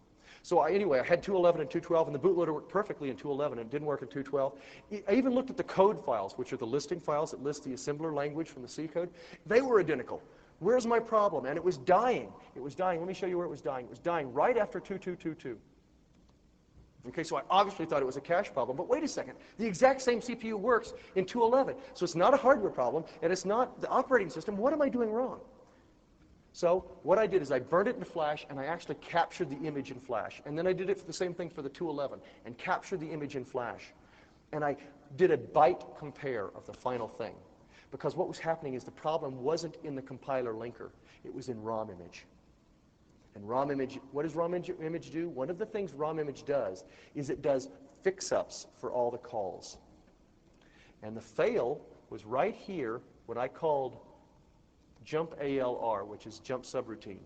So anyway, I had 211 and 212, and the bootloader worked perfectly in 211, and it didn't work in 212. I even looked at the code files, which are the listing files that list the assembler language from the C code. They were identical. Where's my problem? And it was dying. It was dying. Let me show you where it was dying. It was dying right after 2222. Okay, so I obviously thought it was a cache problem, but wait a second. The exact same CPU works in 211. So it's not a hardware problem, and it's not the operating system. What am I doing wrong? So what I did is I burned it in Flash, and I actually captured the image in Flash. And then I did it for the same thing for the 211, and captured the image in Flash. And I did a byte compare of the final thing. Because what was happening is the problem wasn't in the compiler linker. It was in ROM image. And ROM image, what does ROM image do? One of the things ROM image does is it does fix-ups for all the calls. And the fail was right here, what I called jump ALR, which is jump subroutine,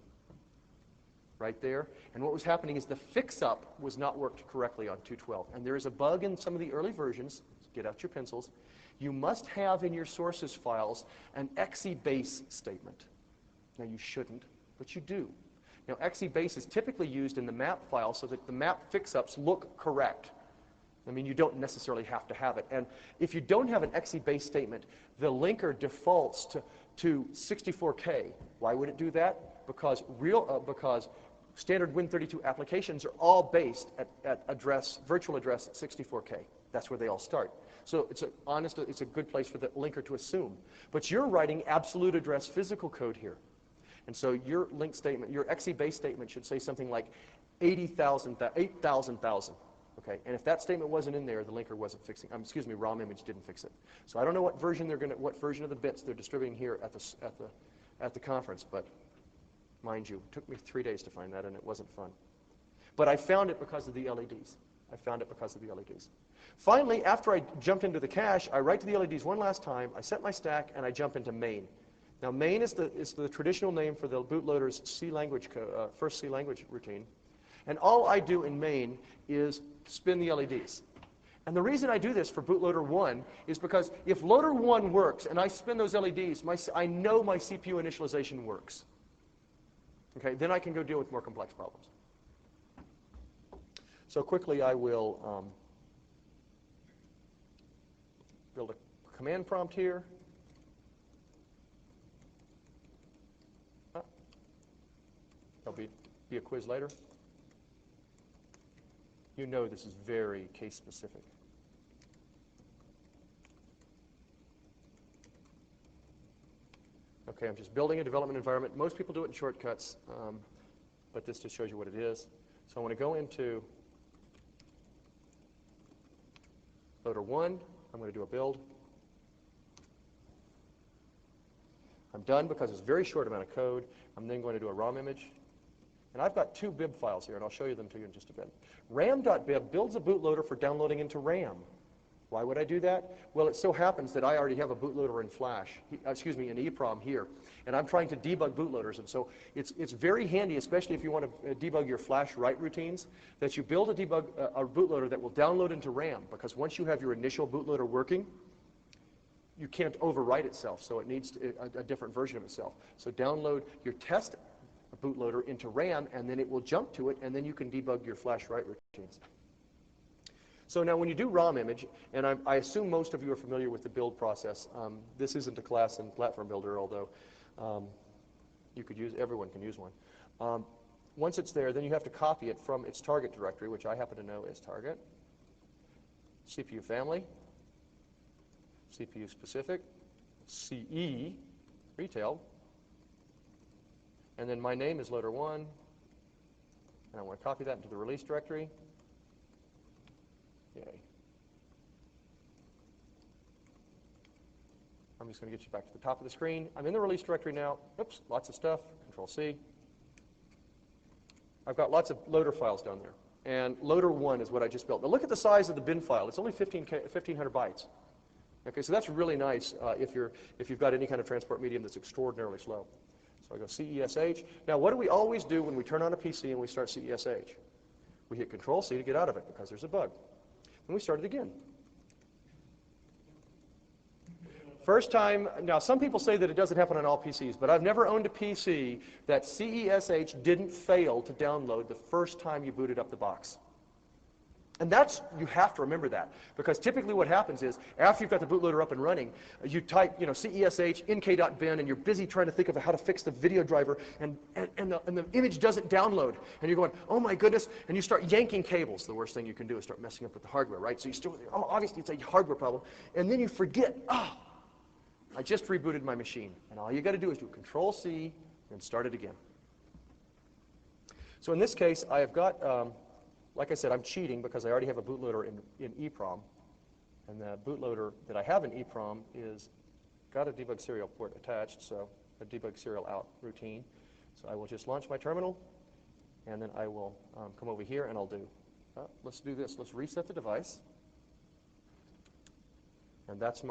right there. And what was happening is the fix-up was not worked correctly on 212. And there is a bug in some of the early versions. Get out your pencils. You must have in your sources files an exe base statement. Now, you shouldn't, but you do. Now, exe base is typically used in the map file so that the map fix-ups look correct. I mean, you don't necessarily have to have it. And if you don't have an exe base statement, the linker defaults to 64K. Why would it do that? Because standard Win32 applications are all based at address, virtual address 64K. That's where they all start. So it's a good place for the linker to assume. But you're writing absolute address physical code here. And so your link statement, your exe base statement should say something like 8,000, okay? And if that statement wasn't in there, the linker wasn't fixing, excuse me, ROM image didn't fix it. So I don't know what version what version of the bits they're distributing here at the conference, but mind you, it took me 3 days to find that, and it wasn't fun. But I found it because of the LEDs. I found it because of the LEDs. Finally, after I jumped into the cache, I write to the LEDs one last time, I set my stack, and I jump into main. Now, main is the traditional name for the bootloader's first C language routine. And all I do in main is spin the LEDs. And the reason I do this for bootloader 1 is because if loader 1 works and I spin those LEDs, I know my CPU initialization works. Okay, then I can go deal with more complex problems. So quickly, I will build a command prompt here. There'll be a quiz later. You know this is very case specific. Okay, I'm just building a development environment. Most people do it in shortcuts, but this just shows you what it is. So I want to go into loader 1. I'm going to do a build. I'm done because it's a very short amount of code. I'm then going to do a ROM image. And I've got 2 bib files here, and I'll show you them to you in just a bit. ram.bib builds a bootloader for downloading into RAM. Why would I do that? Well, it so happens that I already have a bootloader in Flash, excuse me, in EEPROM here, and I'm trying to debug bootloaders. And so it's very handy, especially if you want to debug your Flash write routines, that you build a bootloader that will download into RAM, because once you have your initial bootloader working, you can't overwrite itself, so it needs a different version of itself. So download your test bootloader into RAM, and then it will jump to it, and then you can debug your Flash write routines. So now when you do ROM image, and I assume most of you are familiar with the build process. This isn't a class in Platform Builder, although everyone can use one. Once it's there, then you have to copy it from its target directory, which I happen to know is target, CPU family, CPU specific, CE, retail, and then my name is loader 1, and I want to copy that into the release directory. Yay. I'm just going to get you back to the top of the screen. I'm in the release directory now. Oops, lots of stuff. Control-C. I've got lots of loader files down there. And loader 1 is what I just built. Now look at the size of the bin file. It's only 1,500 bytes. Okay, so that's really nice if you've got any kind of transport medium that's extraordinarily slow. So I go CESH. Now what do we always do when we turn on a PC and we start CESH? We hit Control-C to get out of it because there's a bug. And we start it again. First time, now some people say that it doesn't happen on all PCs, but I've never owned a PC that CESH didn't fail to download the first time you booted up the box. And you have to remember that, because typically what happens is, after you've got the bootloader up and running, you type, CESH nk.bin, and you're busy trying to think of how to fix the video driver, and the image doesn't download. And you're going, oh my goodness, and you start yanking cables. The worst thing you can do is start messing up with the hardware, right? So obviously it's a hardware problem. And then you forget, I just rebooted my machine. And all you got to do is do Control-C and start it again. So in this case, I have got, like I said, I'm cheating because I already have a bootloader in EEPROM. And the bootloader that I have in EEPROM is got a debug serial port attached, so a debug serial out routine. So I will just launch my terminal, and then I will come over here and I'll do, let's do this. Let's reset the device. And that's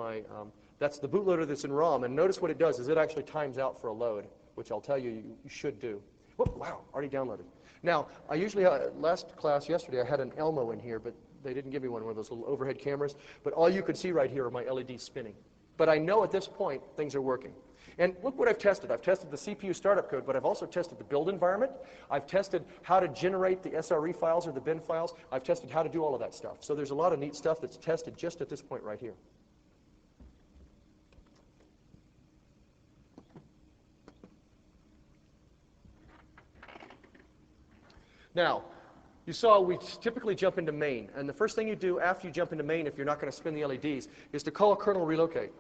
that's the bootloader that's in ROM. And notice what it does is it actually times out for a load, which I'll tell you should do. Whoop, wow, already downloaded. Now, I usually, last class yesterday, I had an Elmo in here, but they didn't give me one of those little overhead cameras. But all you could see right here are my LEDs spinning. But I know at this point things are working. And look what I've tested. I've tested the CPU startup code, but I've also tested the build environment. I've tested how to generate the SRE files or the bin files. I've tested how to do all of that stuff. So there's a lot of neat stuff that's tested just at this point right here. Now, you saw we typically jump into main, and the first thing you do after you jump into main, if you're not going to spin the LEDs, is to call kernel relocate.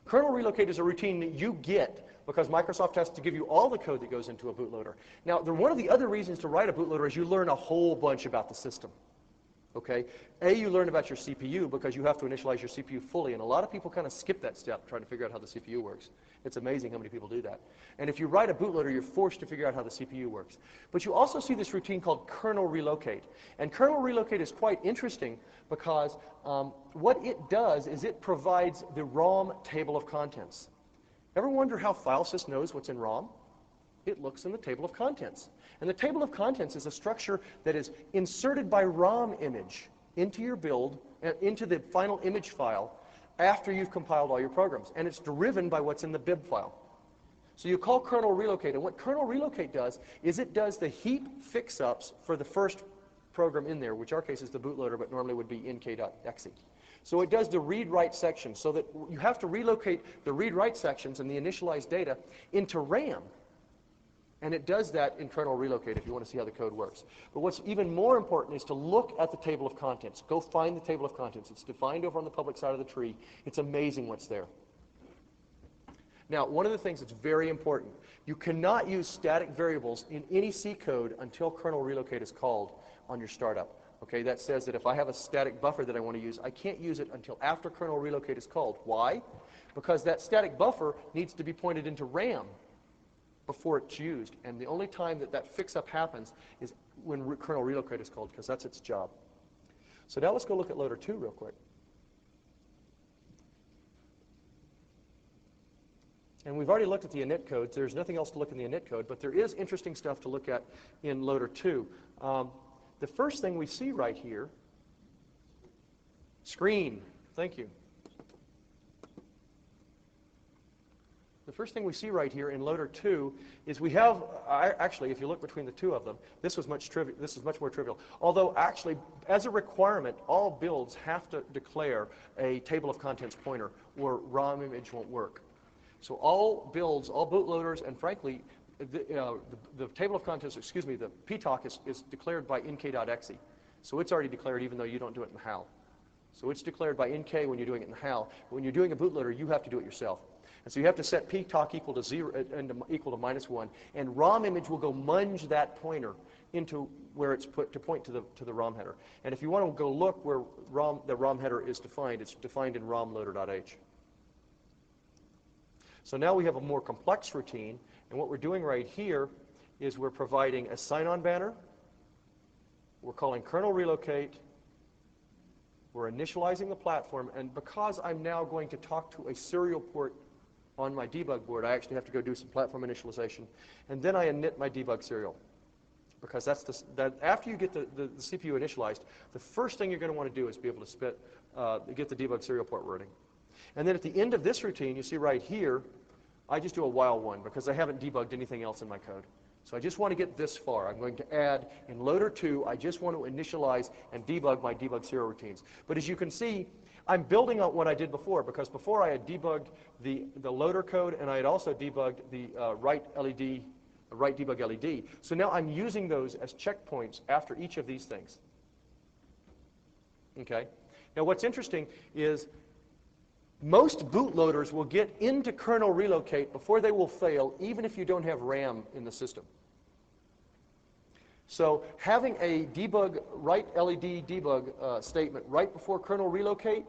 Kernel relocate is a routine that you get because Microsoft has to give you all the code that goes into a bootloader. Now, one of the other reasons to write a bootloader is you learn a whole bunch about the system. Okay? You learn about your CPU because you have to initialize your CPU fully, and a lot of people kind of skip that step trying to figure out how the CPU works. It's amazing how many people do that. And if you write a bootloader, you're forced to figure out how the CPU works. But you also see this routine called kernel relocate. And kernel relocate is quite interesting because what it does is it provides the ROM table of contents. Ever wonder how FileSys knows what's in ROM? It looks in the table of contents. And the table of contents is a structure that is inserted by ROM image into your build, into the final image file, after you've compiled all your programs. And it's driven by what's in the bib file. So you call kernel relocate, and what kernel relocate does is it does the heap fix-ups for the first program in there, which in our case is the bootloader, but normally would be nk.exe. So it does the read-write section, so that you have to relocate the read-write sections and the initialized data into RAM. And it does that in kernel relocate if you want to see how the code works. But what's even more important is to look at the table of contents. Go find the table of contents. It's defined over on the public side of the tree. It's amazing what's there. Now, one of the things that's very important, you cannot use static variables in any C code until kernel relocate is called on your startup. Okay, that says that if I have a static buffer that I want to use, I can't use it until after kernel relocate is called. Why? Because that static buffer needs to be pointed into RAM before it's used. And the only time that that fix-up happens is when kernel relocate is called, because that's its job. So now let's go look at loader 2 real quick. And we've already looked at the init code. There's nothing else to look in the init code, but there is interesting stuff to look at in loader 2. The first thing we see right here, screen, thank you. The first thing we see right here in loader 2 is we have, actually, if you look between the two of them, this is much more trivial. Although, actually, as a requirement, all builds have to declare a table of contents pointer, or ROM image won't work. So all builds, all bootloaders, and frankly, the table of contents, excuse me, the ptalk is declared by nk.exe. So it's already declared even though you don't do it in the HAL. So it's declared by nk when you're doing it in the HAL. When you're doing a bootloader, you have to do it yourself. And so you have to set ptalk equal to 0 and equal to -1, and ROM image will go munge that pointer into where it's put to point to the ROM header. And if you want to go look where the ROM header is defined, it's defined in romloader.h. So now we have a more complex routine, and what we're doing right here is we're providing a sign-on banner. We're calling kernel relocate. We're initializing the platform, and because I'm now going to talk to a serial port on my debug board, I actually have to go do some platform initialization, and then I init my debug serial. Because after you get the CPU initialized, the first thing you're going to want to do is be able to get the debug serial port wording. And then at the end of this routine, you see right here, I just do a while one because I haven't debugged anything else in my code. So I just want to get this far. I'm going to add, in loader 2, I just want to initialize and debug my debug serial routines. But as you can see, I'm building on what I did before, because before I had debugged the loader code, and I had also debugged the write debug LED. So now I'm using those as checkpoints after each of these things. Okay? Now what's interesting is most bootloaders will get into kernel relocate before they will fail, even if you don't have RAM in the system. So having a debug, write LED debug statement right before kernel relocate,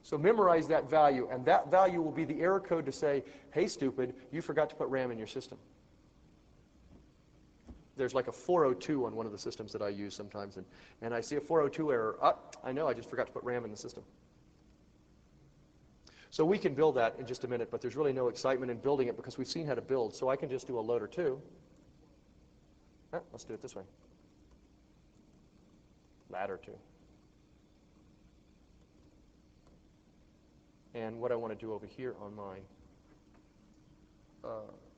so memorize that value, and that value will be the error code to say, hey stupid, you forgot to put RAM in your system. There's like a 402 on one of the systems that I use sometimes, and I see a 402 error. I know, I just forgot to put RAM in the system. So we can build that in just a minute, but there's really no excitement in building it because we've seen how to build. So I can just do a loader 2. Let's do it this way. Ladder 2. And what I want to do over here on my,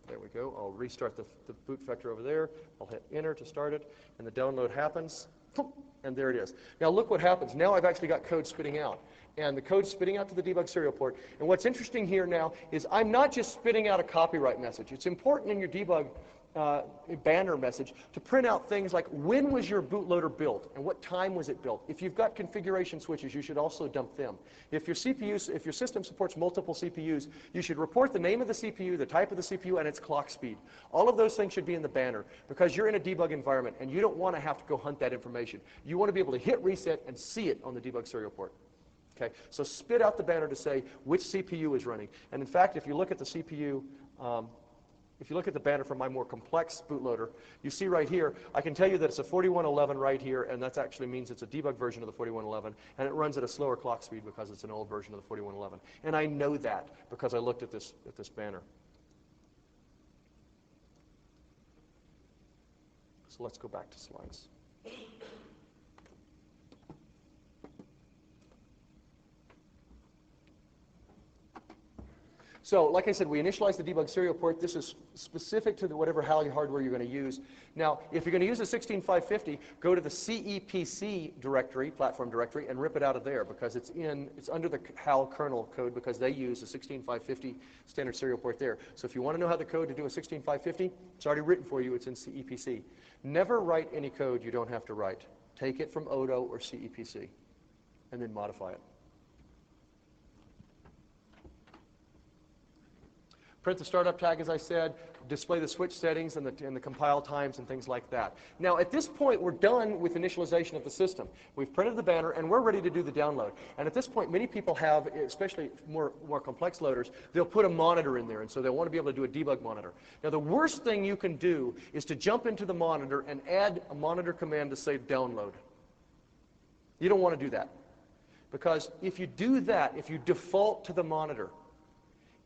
there we go. I'll restart the boot vector over there. I'll hit enter to start it, and the download happens. And there it is. Now look what happens. Now I've actually got code spitting out. And the code's spitting out to the debug serial port. And what's interesting here now is I'm not just spitting out a copyright message. It's important in your debug banner message to print out things like when was your bootloader built and what time was it built. If you've got configuration switches, you should also dump them. If your system supports multiple CPUs, you should report the name of the CPU, the type of the CPU, and its clock speed. All of those things should be in the banner because you're in a debug environment and you don't want to have to go hunt that information. You want to be able to hit reset and see it on the debug serial port. Okay, so spit out the banner to say which CPU is running. And in fact, if you look at the CPU, if you look at the banner for my more complex bootloader, you see right here, I can tell you that it's a 4111 right here, and that actually means it's a debug version of the 4111, and it runs at a slower clock speed because it's an old version of the 4111. And I know that because I looked at this banner. So let's go back to slides. So, like I said, we initialize the debug serial port. This is specific to whatever hardware you're going to use. Now, if you're going to use a 16550, go to the CEPC directory, platform directory, and rip it out of there because it's under the HAL kernel code because they use a 16550 standard serial port there. So if you want to know how the code to do a 16550, it's already written for you. It's in CEPC. Never write any code you don't have to write. Take it from Odo or CEPC and then modify it. Print the startup tag, as I said, display the switch settings and the compile times and things like that. Now, at this point, we're done with initialization of the system. We've printed the banner, and we're ready to do the download. And at this point, many people have, especially more complex loaders, they'll put a monitor in there, and so they'll want to be able to do a debug monitor. Now, the worst thing you can do is to jump into the monitor and add a monitor command to say download. You don't want to do that. Because if you do that, if you default to the monitor,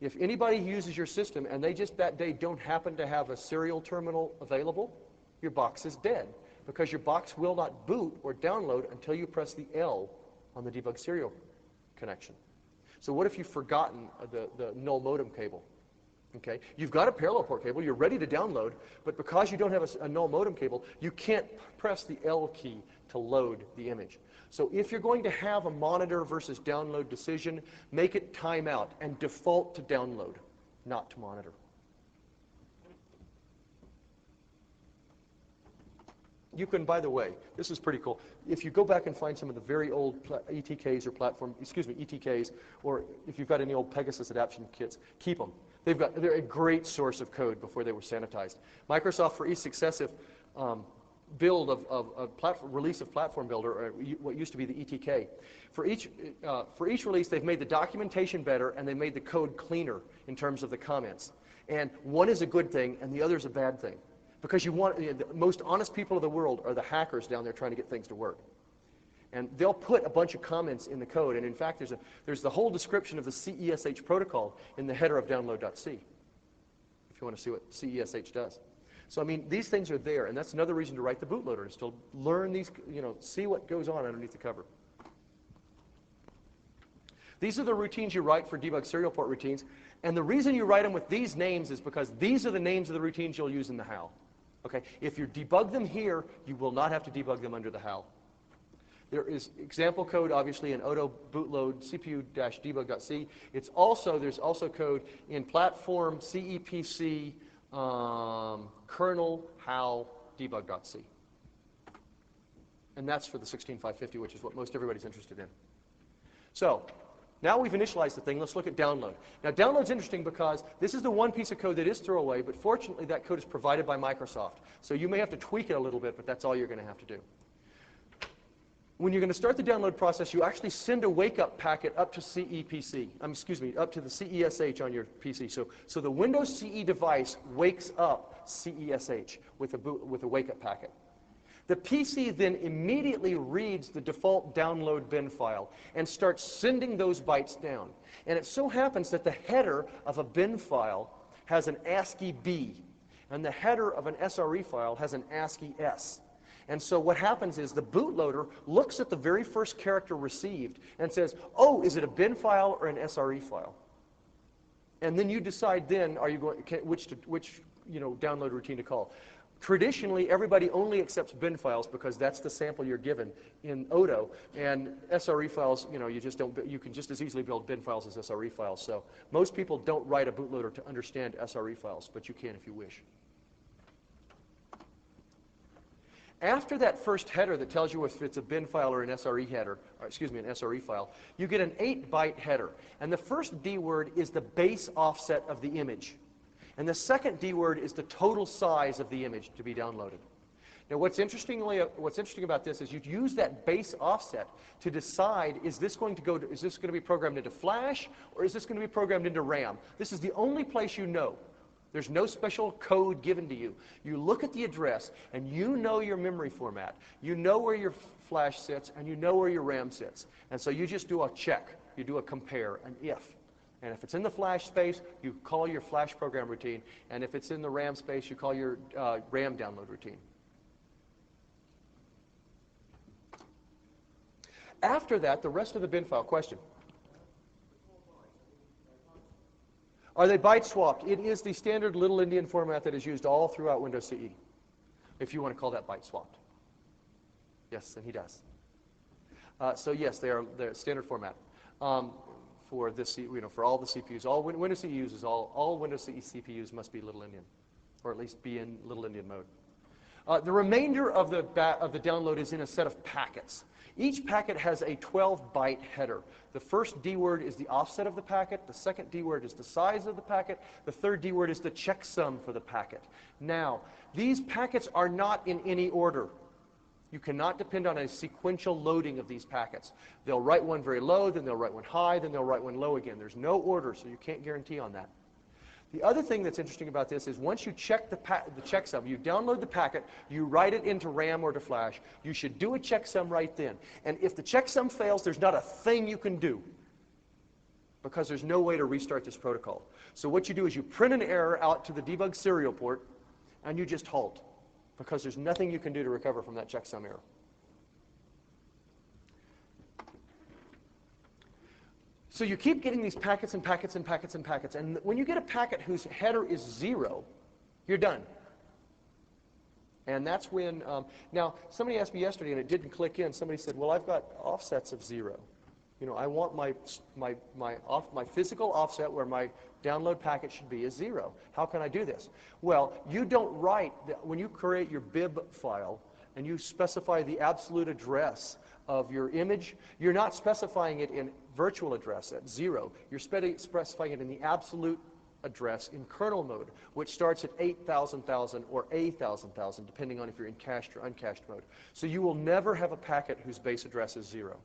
if anybody uses your system and they just that day don't happen to have a serial terminal available, your box is dead because your box will not boot or download until you press the L on the debug serial connection. So what if you've forgotten the null modem cable? Okay, you've got a parallel port cable, you're ready to download, but because you don't have a null modem cable, you can't press the L key to load the image. So if you're going to have a monitor versus download decision, make it timeout and default to download, not to monitor. You can, by the way, this is pretty cool. If you go back and find some of the very old ETKs or ETKs, or if you've got any old Pegasus adaptation kits, keep them. They're a great source of code before they were sanitized. Microsoft, for each successive build of release of Platform Builder, or what used to be the ETK. For each release, they've made the documentation better and they made the code cleaner in terms of the comments. And one is a good thing and the other is a bad thing. Because the most honest people of the world are the hackers down there trying to get things to work. And they'll put a bunch of comments in the code. And in fact, there's the whole description of the CESH protocol in the header of download.c, if you want to see what CESH does. So, I mean, these things are there, and that's another reason to write the bootloader, is to learn these, see what goes on underneath the cover. These are the routines you write for debug serial port routines, and the reason you write them with these names is because these are the names of the routines you'll use in the HAL. Okay? If you debug them here, you will not have to debug them under the HAL. There is example code, obviously, in Odo bootload cpu-debug.c. There's also code in platform CEPC kernel HAL debug.c. And that's for the 16550, which is what most everybody's interested in. So, now we've initialized the thing, let's look at download. Now, download's interesting because this is the one piece of code that is throwaway, but fortunately that code is provided by Microsoft. So you may have to tweak it a little bit, but that's all you're going to have to do. When you're going to start the download process, you actually send a wake-up packet up to CEPC. Up to the CESH on your PC. So the Windows CE device wakes up CESH with a wake-up packet. The PC then immediately reads the default download bin file and starts sending those bytes down. And it so happens that the header of a bin file has an ASCII B, and the header of an SRE file has an ASCII S. And so what happens is the bootloader looks at the very first character received and says, oh, is it a bin file or an SRE file? And then you decide then, which download routine to call. Traditionally, everybody only accepts bin files because that's the sample you're given in Odo. And SRE files, you can just as easily build bin files as SRE files. So most people don't write a bootloader to understand SRE files, but you can if you wish. After that first header that tells you if it's a bin file or an SRE header, or excuse me, an SRE file, you get an 8-byte header. And the first D word is the base offset of the image. And the second D word is the total size of the image to be downloaded. Now, what's interesting about this is you use that base offset to decide, is this going to be programmed into Flash, or is this going to be programmed into RAM? This is the only place you know. There's no special code given to you. You look at the address, and you know your memory format. You know where your Flash sits, and you know where your RAM sits. And so you just do a check. You do a compare, an if. And if it's in the Flash space, you call your Flash program routine. And if it's in the RAM space, you call your RAM download routine. After that, the rest of the bin file, question. Are they byte swapped? It is the standard Little Indian format that is used all throughout Windows CE, if you want to call that byte swapped. Yes, and he does. So yes, they're standard format for this, for all the CPUs. All Windows CE uses all Windows CE CPUs must be Little Indian, or at least be in Little Indian mode. The remainder of the download is in a set of packets. Each packet has a 12-byte header. The first D word is the offset of the packet. The second D word is the size of the packet. The third D word is the checksum for the packet. Now, these packets are not in any order. You cannot depend on a sequential loading of these packets. They'll write one very low, then they'll write one high, then they'll write one low again. There's no order, so you can't guarantee on that. The other thing that's interesting about this is once you check the checksum, you download the packet, you write it into RAM or to Flash, you should do a checksum right then. And if the checksum fails, there's not a thing you can do because there's no way to restart this protocol. So what you do is you print an error out to the debug serial port and you just halt because there's nothing you can do to recover from that checksum error. So you keep getting these packets and packets and packets and packets. And when you get a packet whose header is 0, you're done. And that's when, now, somebody asked me yesterday, and it didn't click in. Somebody said, well, I've got offsets of 0. I want my physical offset where my download packet should be is 0. How can I do this? Well, you don't write, when you create your bib file, and you specify the absolute address of your image, you're not specifying it in virtual address at 0. You're specifying it in the absolute address in kernel mode, which starts at 8,000,000 or a 1,000,000, depending on if you're in cached or uncached mode. So you will never have a packet whose base address is 0.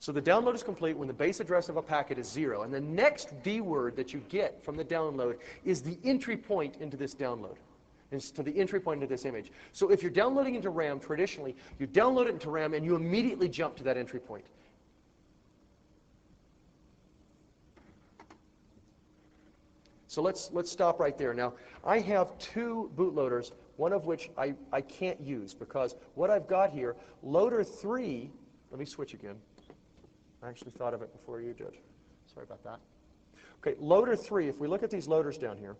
So the download is complete when the base address of a packet is 0. And the next D word that you get from the download is the entry point into this download. Is to the entry point into this image. So if you're downloading into RAM, traditionally, you download it into RAM and you immediately jump to that entry point. So let's stop right there. Now, I have 2 bootloaders, one of which I can't use because what I've got here, loader 3, let me switch again. I actually thought of it before you did. Sorry about that. Okay, loader 3, if we look at these loaders down here,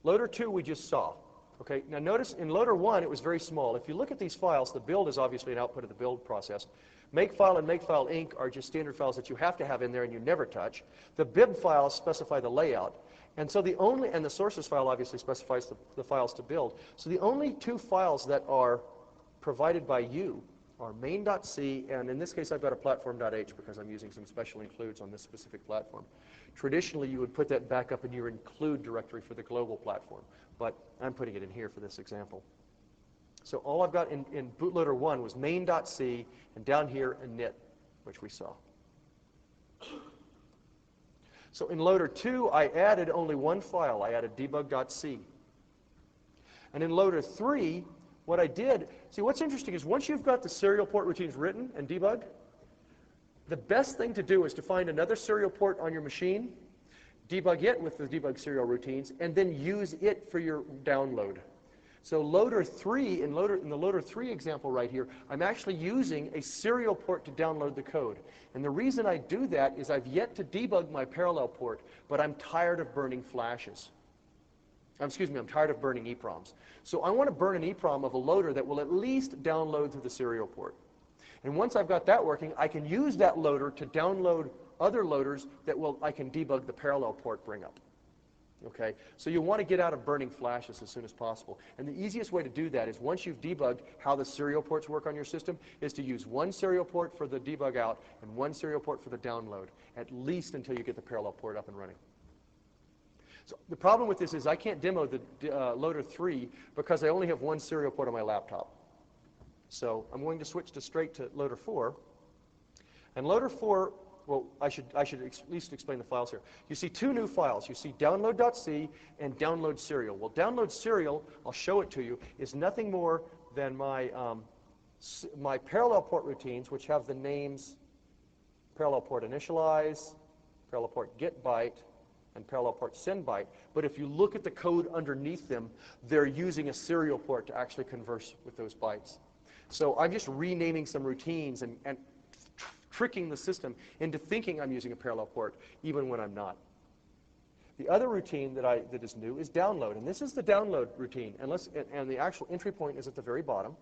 loader 2 we just saw. Okay, now notice in loader 1 it was very small. If you look at these files, the build is obviously an output of the build process. Makefile and Makefile Inc. are just standard files that you have to have in there and you never touch. The bib files specify the layout. And so and the sources file obviously specifies the files to build. So the only 2 files that are provided by you are main.c, and in this case I've got a platform.h because I'm using some special includes on this specific platform. Traditionally, you would put that back up in your include directory for the global platform, but I'm putting it in here for this example. So all I've got in bootloader 1 was main.c, and down here init, which we saw. So in loader 2, I added only 1 file. I added debug.c. And in loader 3, what I did, see what's interesting is once you've got the serial port routines written and debugged, the best thing to do is to find another serial port on your machine, debug it with the debug serial routines, and then use it for your download. So loader 3, in the loader 3 example right here, I'm actually using a serial port to download the code. And the reason I do that is I've yet to debug my parallel port, but I'm tired of burning flashes. Excuse me, I'm tired of burning EPROMs. So I want to burn an EPROM of a loader that will at least download through the serial port. And once I've got that working, I can use that loader to download other loaders that I can debug the parallel port bring up. Okay, so you want to get out of burning flashes as soon as possible. And the easiest way to do that is once you've debugged how the serial ports work on your system is to use one serial port for the debug out and one serial port for the download, at least until you get the parallel port up and running. So the problem with this is I can't demo the loader 3 because I only have one serial port on my laptop. So I'm going to switch straight to loader 4. And loader 4, well, I should at least explain the files here. You see two new files. You see download.c and download serial. Well, download serial, I'll show it to you, is nothing more than my, my parallel port routines, which have the names parallel port initialize, parallel port get byte, and parallel port send byte. But if you look at the code underneath them, they're using a serial port to actually converse with those bytes. So I'm just renaming some routines and tricking the system into thinking I'm using a parallel port, even when I'm not. The other routine that is new is download, and this is the download routine, and the actual entry point is at the very bottom.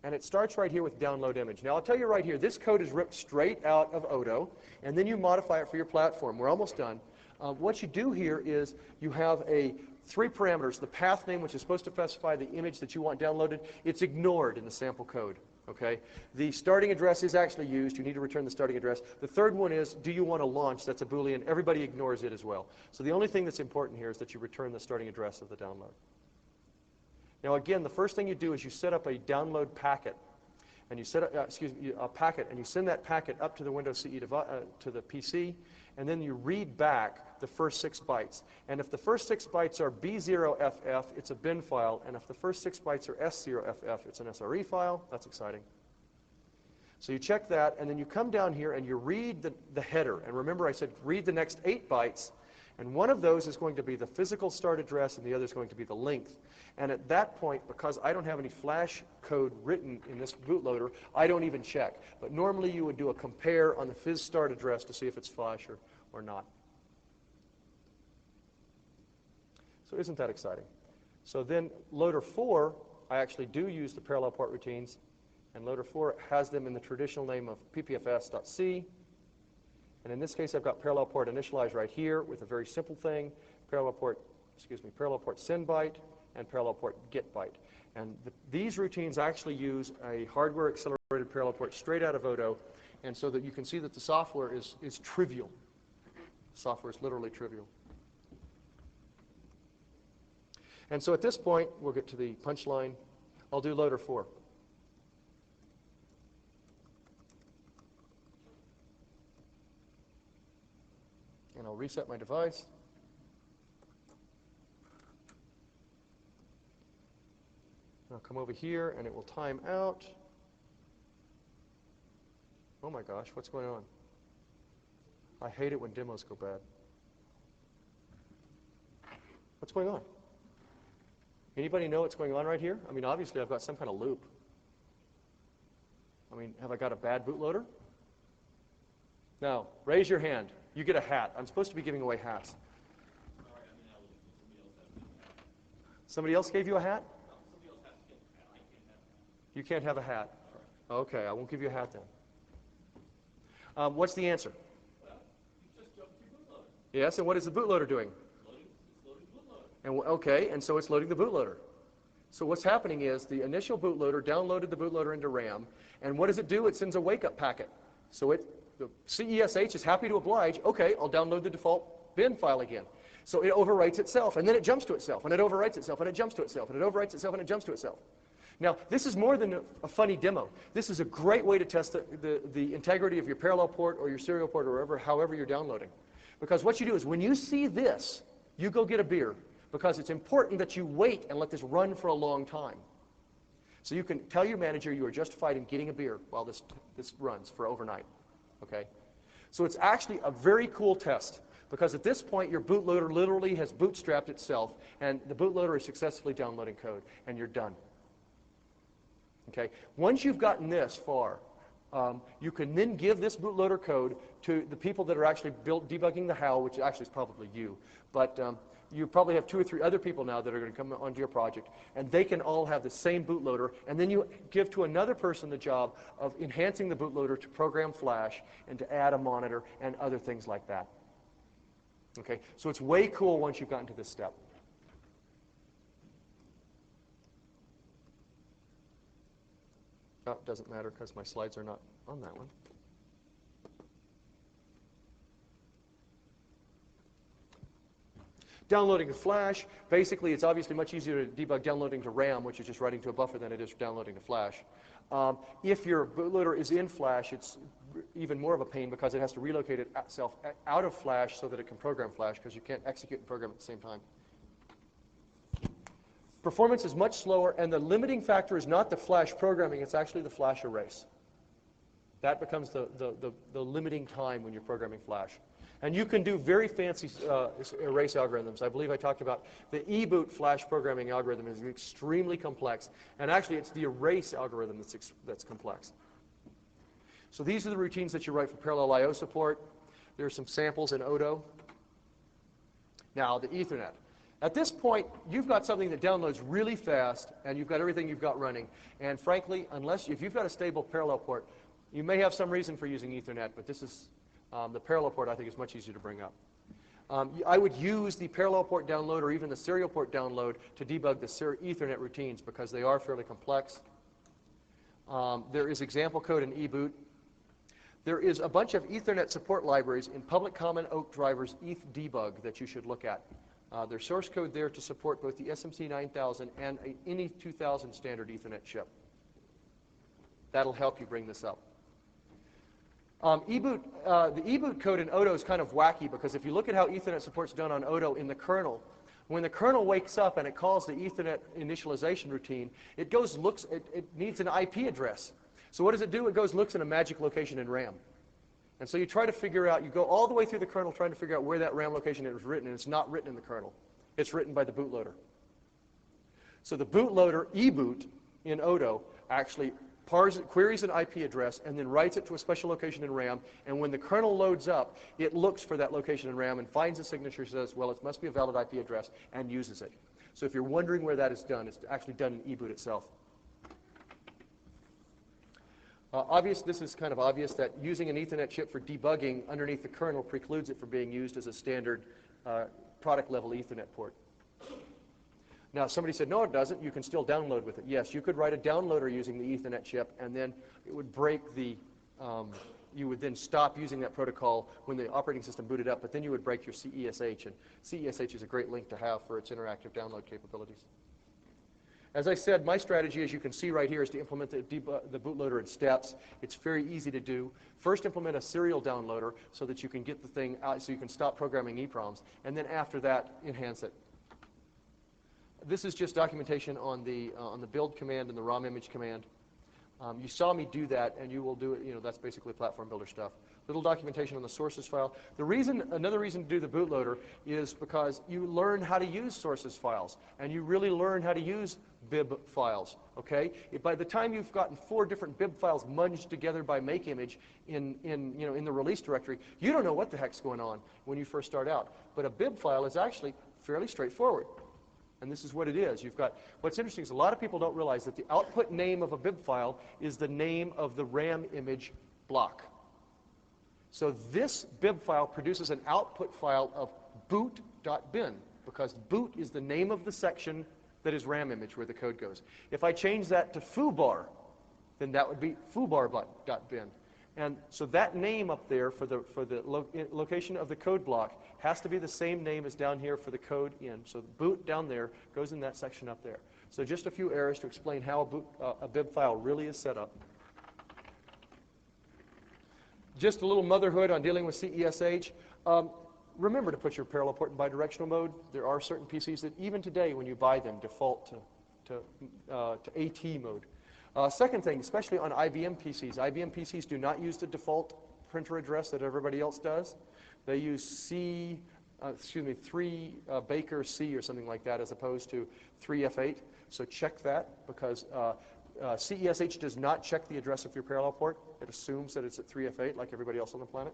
And it starts right here with download image. Now I'll tell you right here, this code is ripped straight out of Odo, and then you modify it for your platform. We're almost done. What you do here is you have three parameters. The path name, which is supposed to specify the image that you want downloaded, it's ignored in the sample code. Okay? The starting address is actually used. You need to return the starting address. The third one is, do you want to launch? That's a Boolean. Everybody ignores it as well. So the only thing that's important here is that you return the starting address of the download. Now again, the first thing you do is you set up a download packet, and you set up, a packet, and you send that packet up to the Windows CE to the PC, and then you read back the first 6 bytes. And if the first 6 bytes are B0FF, it's a bin file, and if the first 6 bytes are S0FF, it's an SRE file. That's exciting. So you check that, and then you come down here and you read the header. And remember I said read the next 8 bytes, and one of those is going to be the physical start address, and the other is going to be the length. And at that point, because I don't have any flash code written in this bootloader, I don't even check. But normally you would do a compare on the phys start address to see if it's flash or not. So isn't that exciting? So then loader 4, I actually do use the parallel port routines, and loader 4 has them in the traditional name of ppfs.c. And in this case, I've got parallel port initialize right here with a very simple thing, parallel port send byte, and parallel port get byte. And these routines actually use a hardware accelerated parallel port straight out of Odo, and so that you can see that the software is trivial. The software is literally trivial. And so at this point, we'll get to the punchline. I'll do loader 4. And I'll reset my device. I'll come over here, and it will time out. Oh my gosh, what's going on? I hate it when demos go bad. What's going on? Anybody know what's going on right here? I mean, obviously, I've got some kind of loop. I mean, have I got a bad bootloader? Now, raise your hand. You get a hat. I'm supposed to be giving away hats. Somebody else gave you a hat? You can't have a hat. Okay, I won't give you a hat then. What's the answer? Well, you just jumped to your bootloader. Yes, and what is the bootloader doing? It's loading the bootloader. And okay, and so it's loading the bootloader. So what's happening is the initial bootloader downloaded the bootloader into RAM, and what does it do? It sends a wake-up packet. So the CESH is happy to oblige. Okay, I'll download the default bin file again. So it overwrites itself, and then it jumps to itself, and it overwrites itself, and it jumps to itself, and it overwrites itself, and it jumps to itself. Now, this is more than a funny demo. This is a great way to test the integrity of your parallel port or your serial port or however you're downloading. Because what you do is when you see this, you go get a beer, because it's important that you wait and let this run for a long time. So you can tell your manager you are justified in getting a beer while this runs for overnight. Okay? So it's actually a very cool test, because at this point your bootloader literally has bootstrapped itself, and the bootloader is successfully downloading code, and you're done. Okay? Once you've gotten this far, you can then give this bootloader code to the people that are actually debugging the HAL, which actually is probably you. But you probably have 2 or 3 other people now that are going to come onto your project, and they can all have the same bootloader, and then you give to another person the job of enhancing the bootloader to program flash and to add a monitor and other things like that. Okay, so it's way cool once you've gotten to this step. Oh, it doesn't matter because my slides are not on that one. Downloading to Flash, basically it's obviously much easier to debug downloading to RAM, which is just writing to a buffer, than it is downloading to Flash. If your bootloader is in Flash, it's even more of a pain because it has to relocate itself out of Flash so that it can program Flash, because you can't execute and program at the same time. Performance is much slower, and the limiting factor is not the Flash programming, it's actually the Flash erase. That becomes the limiting time when you're programming Flash. And you can do very fancy erase algorithms. I believe I talked about the eBoot Flash programming algorithm is extremely complex. And actually, it's the erase algorithm that's complex. So these are the routines that you write for parallel I/O support. There are some samples in Odo. Now, the Ethernet. At this point, you've got something that downloads really fast, and you've got everything you've got running. And frankly, if you've got a stable parallel port, you may have some reason for using Ethernet, but this is the parallel port, I think, is much easier to bring up. I would use the parallel port download or even the serial port download to debug the Ethernet routines because they are fairly complex. There is example code in eBoot. There is a bunch of Ethernet support libraries in Public Common Oak Drivers ETH-debug that you should look at. There's source code there to support both the SMC 9000 and any 2000 standard Ethernet chip. That'll help you bring this up. The eBoot code in Odo is kind of wacky because if you look at how Ethernet support's done on Odo in the kernel, when the kernel wakes up and it calls the Ethernet initialization routine, it needs an IP address. So what does it do? It looks in a magic location in RAM. And so you try to figure out, you go all the way through the kernel trying to figure out where that RAM location is written, and it's not written in the kernel. It's written by the bootloader. So the bootloader, eBoot, in Odo, actually queries an IP address and then writes it to a special location in RAM, and when the kernel loads up, it looks for that location in RAM and finds a signature, says, well, it must be a valid IP address, and uses it. So if you're wondering where that is done, it's actually done in eBoot itself. This is kind of obvious that using an Ethernet chip for debugging underneath the kernel precludes it from being used as a standard product-level Ethernet port. Now, somebody said, no, it doesn't. You can still download with it. Yes, you could write a downloader using the Ethernet chip, and then it would break you would then stop using that protocol when the operating system booted up, but then you would break your CESH, and CESH is a great link to have for its interactive download capabilities. As I said, my strategy, as you can see right here, is to implement the bootloader in steps. It's very easy to do. First, implement a serial downloader so that you can get the thing out, so you can stop programming EPROMs, and then after that, enhance it. This is just documentation on the build command and the ROM image command. You saw me do that, and you will do it. That's basically platform builder stuff. Little documentation on the sources file. Another reason to do the bootloader is because you learn how to use sources files, and you really learn how to use bib files. Okay? By the time you've gotten 4 different bib files munged together by make image in the release directory, you don't know what the heck's going on when you first start out. But a bib file is actually fairly straightforward. And this is what it is. What's interesting is a lot of people don't realize that the output name of a bib file is the name of the RAM image block. So this bib file produces an output file of boot.bin, because boot is the name of the section that is RAM image where the code goes. If I change that to foobar, then that would be foobar.bin. And so that name up there for the location of the code block has to be the same name as down here for the code in. So the boot down there goes in that section up there. So just a few errors to explain how a bib file really is set up. Just a little motherhood on dealing with CESH. Remember to put your parallel port in bidirectional mode. There are certain PCs that even today when you buy them default to AT mode. Second thing, especially on IBM PCs do not use the default printer address that everybody else does. They use 3 Baker C or something like that as opposed to 3F8. So check that, because CESH does not check the address of your parallel port. It assumes that it's at 3F8 like everybody else on the planet.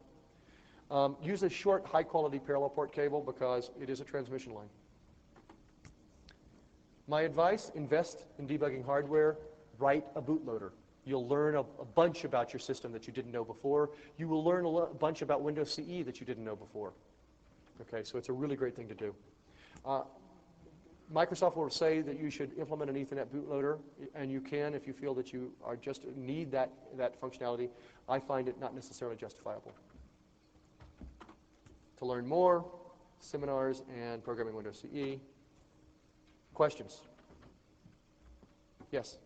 Use a short, high-quality parallel port cable because it is a transmission line. My advice, invest in debugging hardware. Write a bootloader. You'll learn a bunch about your system that you didn't know before. You will learn a bunch about Windows CE that you didn't know before. Okay, so it's a really great thing to do. Microsoft will say that you should implement an Ethernet bootloader, and you can if you feel that you are just need that functionality. I find it not necessarily justifiable. To learn more, seminars and programming Windows CE. Questions? Yes?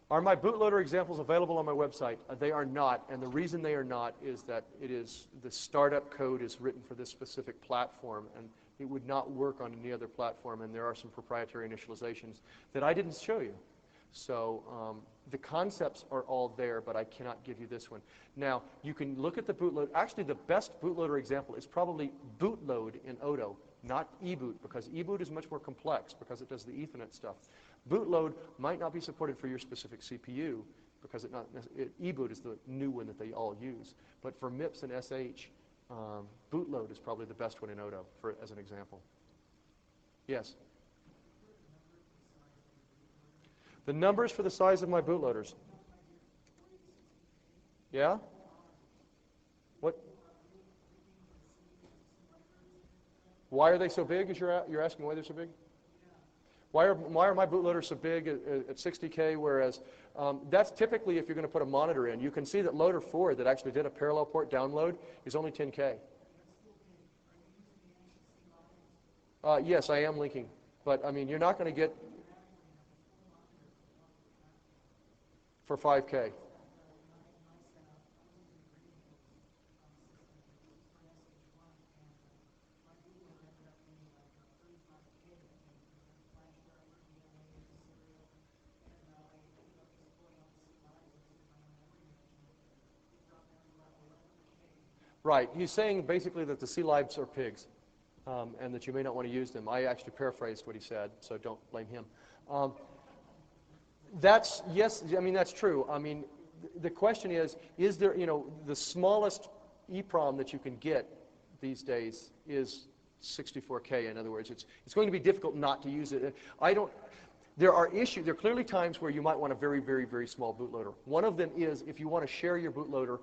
Are my bootloader examples available on my website? They are not, and the reason they are not is that the startup code is written for this specific platform, and it would not work on any other platform, and there are some proprietary initializations that I didn't show you. So the concepts are all there, but I cannot give you this one. Now, you can look at the bootloader. Actually, the best bootloader example is probably bootload in Odo, not eboot, because eboot is much more complex because it does the Ethernet stuff. Bootload might not be supported for your specific CPU because eboot is the new one that they all use. But for MIPS and SH, bootload is probably the best one in Odo, as an example. Yes? The numbers for the size of my bootloaders. Yeah? What? Why are they so big? You're asking why they're so big? Why are my bootloaders so big at 60K, whereas that's typically if you're going to put a monitor in. You can see that loader 4 that actually did a parallel port download is only 10K. Yes, I am linking. But, I mean, you're not going to get for 5K. Right. He's saying basically that the CEDevs are pigs, and that you may not want to use them. I actually paraphrased what he said, so don't blame him. Yes, I mean, that's true. I mean, the question is there, the smallest EEPROM that you can get these days is 64K. In other words, it's going to be difficult not to use it. There are clearly times where you might want a very, very, very small bootloader. One of them is if you want to share your bootloader.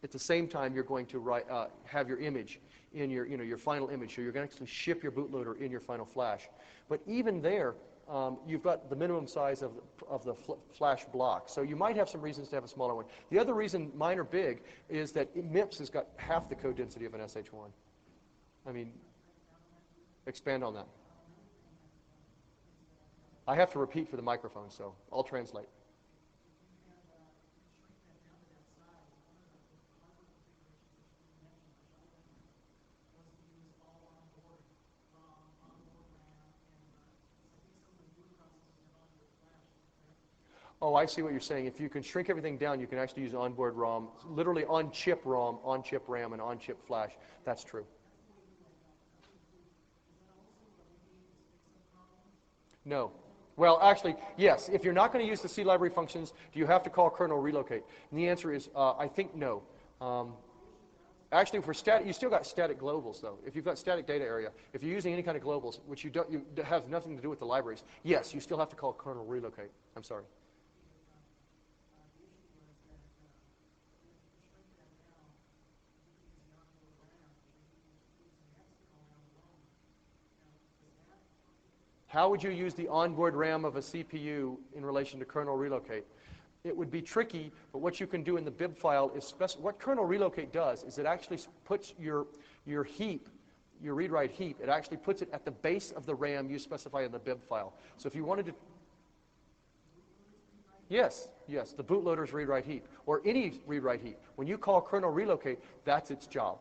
At the same time, you're going to have your image in your final image. So you're going to actually ship your bootloader in your final flash. But even there, you've got the minimum size of the flash block. So you might have some reasons to have a smaller one. The other reason mine are big is that MIPS has got half the code density of an SH1. I mean, expand on that. I have to repeat for the microphone, so I'll translate. Oh, I see what you're saying. If you can shrink everything down, you can actually use onboard ROM, literally on-chip ROM, on-chip RAM, and on-chip flash. That's true. No. Well, actually, yes. If you're not going to use the C library functions, do you have to call kernel relocate? And the answer is, I think no. Actually, for static, you still got static globals, though. If you've got static data area, if you're using any kind of globals, which you have nothing to do with the libraries, yes, you still have to call kernel relocate. I'm sorry. How would you use the onboard RAM of a CPU in relation to kernel relocate? It would be tricky, but what you can do in the bib file is what kernel relocate does is it actually puts your heap, your read-write heap, it actually puts it at the base of the RAM you specify in the bib file. So if you wanted to... Yes, the bootloader's read-write heap, or any read-write heap. When you call kernel relocate, that's its job,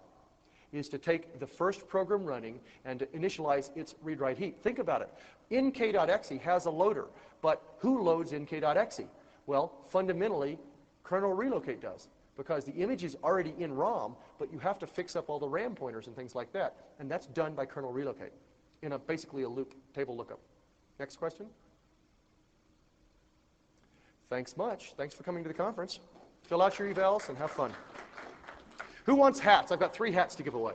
is to take the first program running and to initialize its read-write heap. Think about it. nk.exe has a loader, but who loads nk.exe? Well, fundamentally, kernel relocate does, because the image is already in ROM, but you have to fix up all the RAM pointers and things like that, and that's done by kernel relocate in basically a table lookup. Next question? Thanks much. Thanks for coming to the conference. Fill out your evals and have fun. Who wants hats? I've got 3 hats to give away.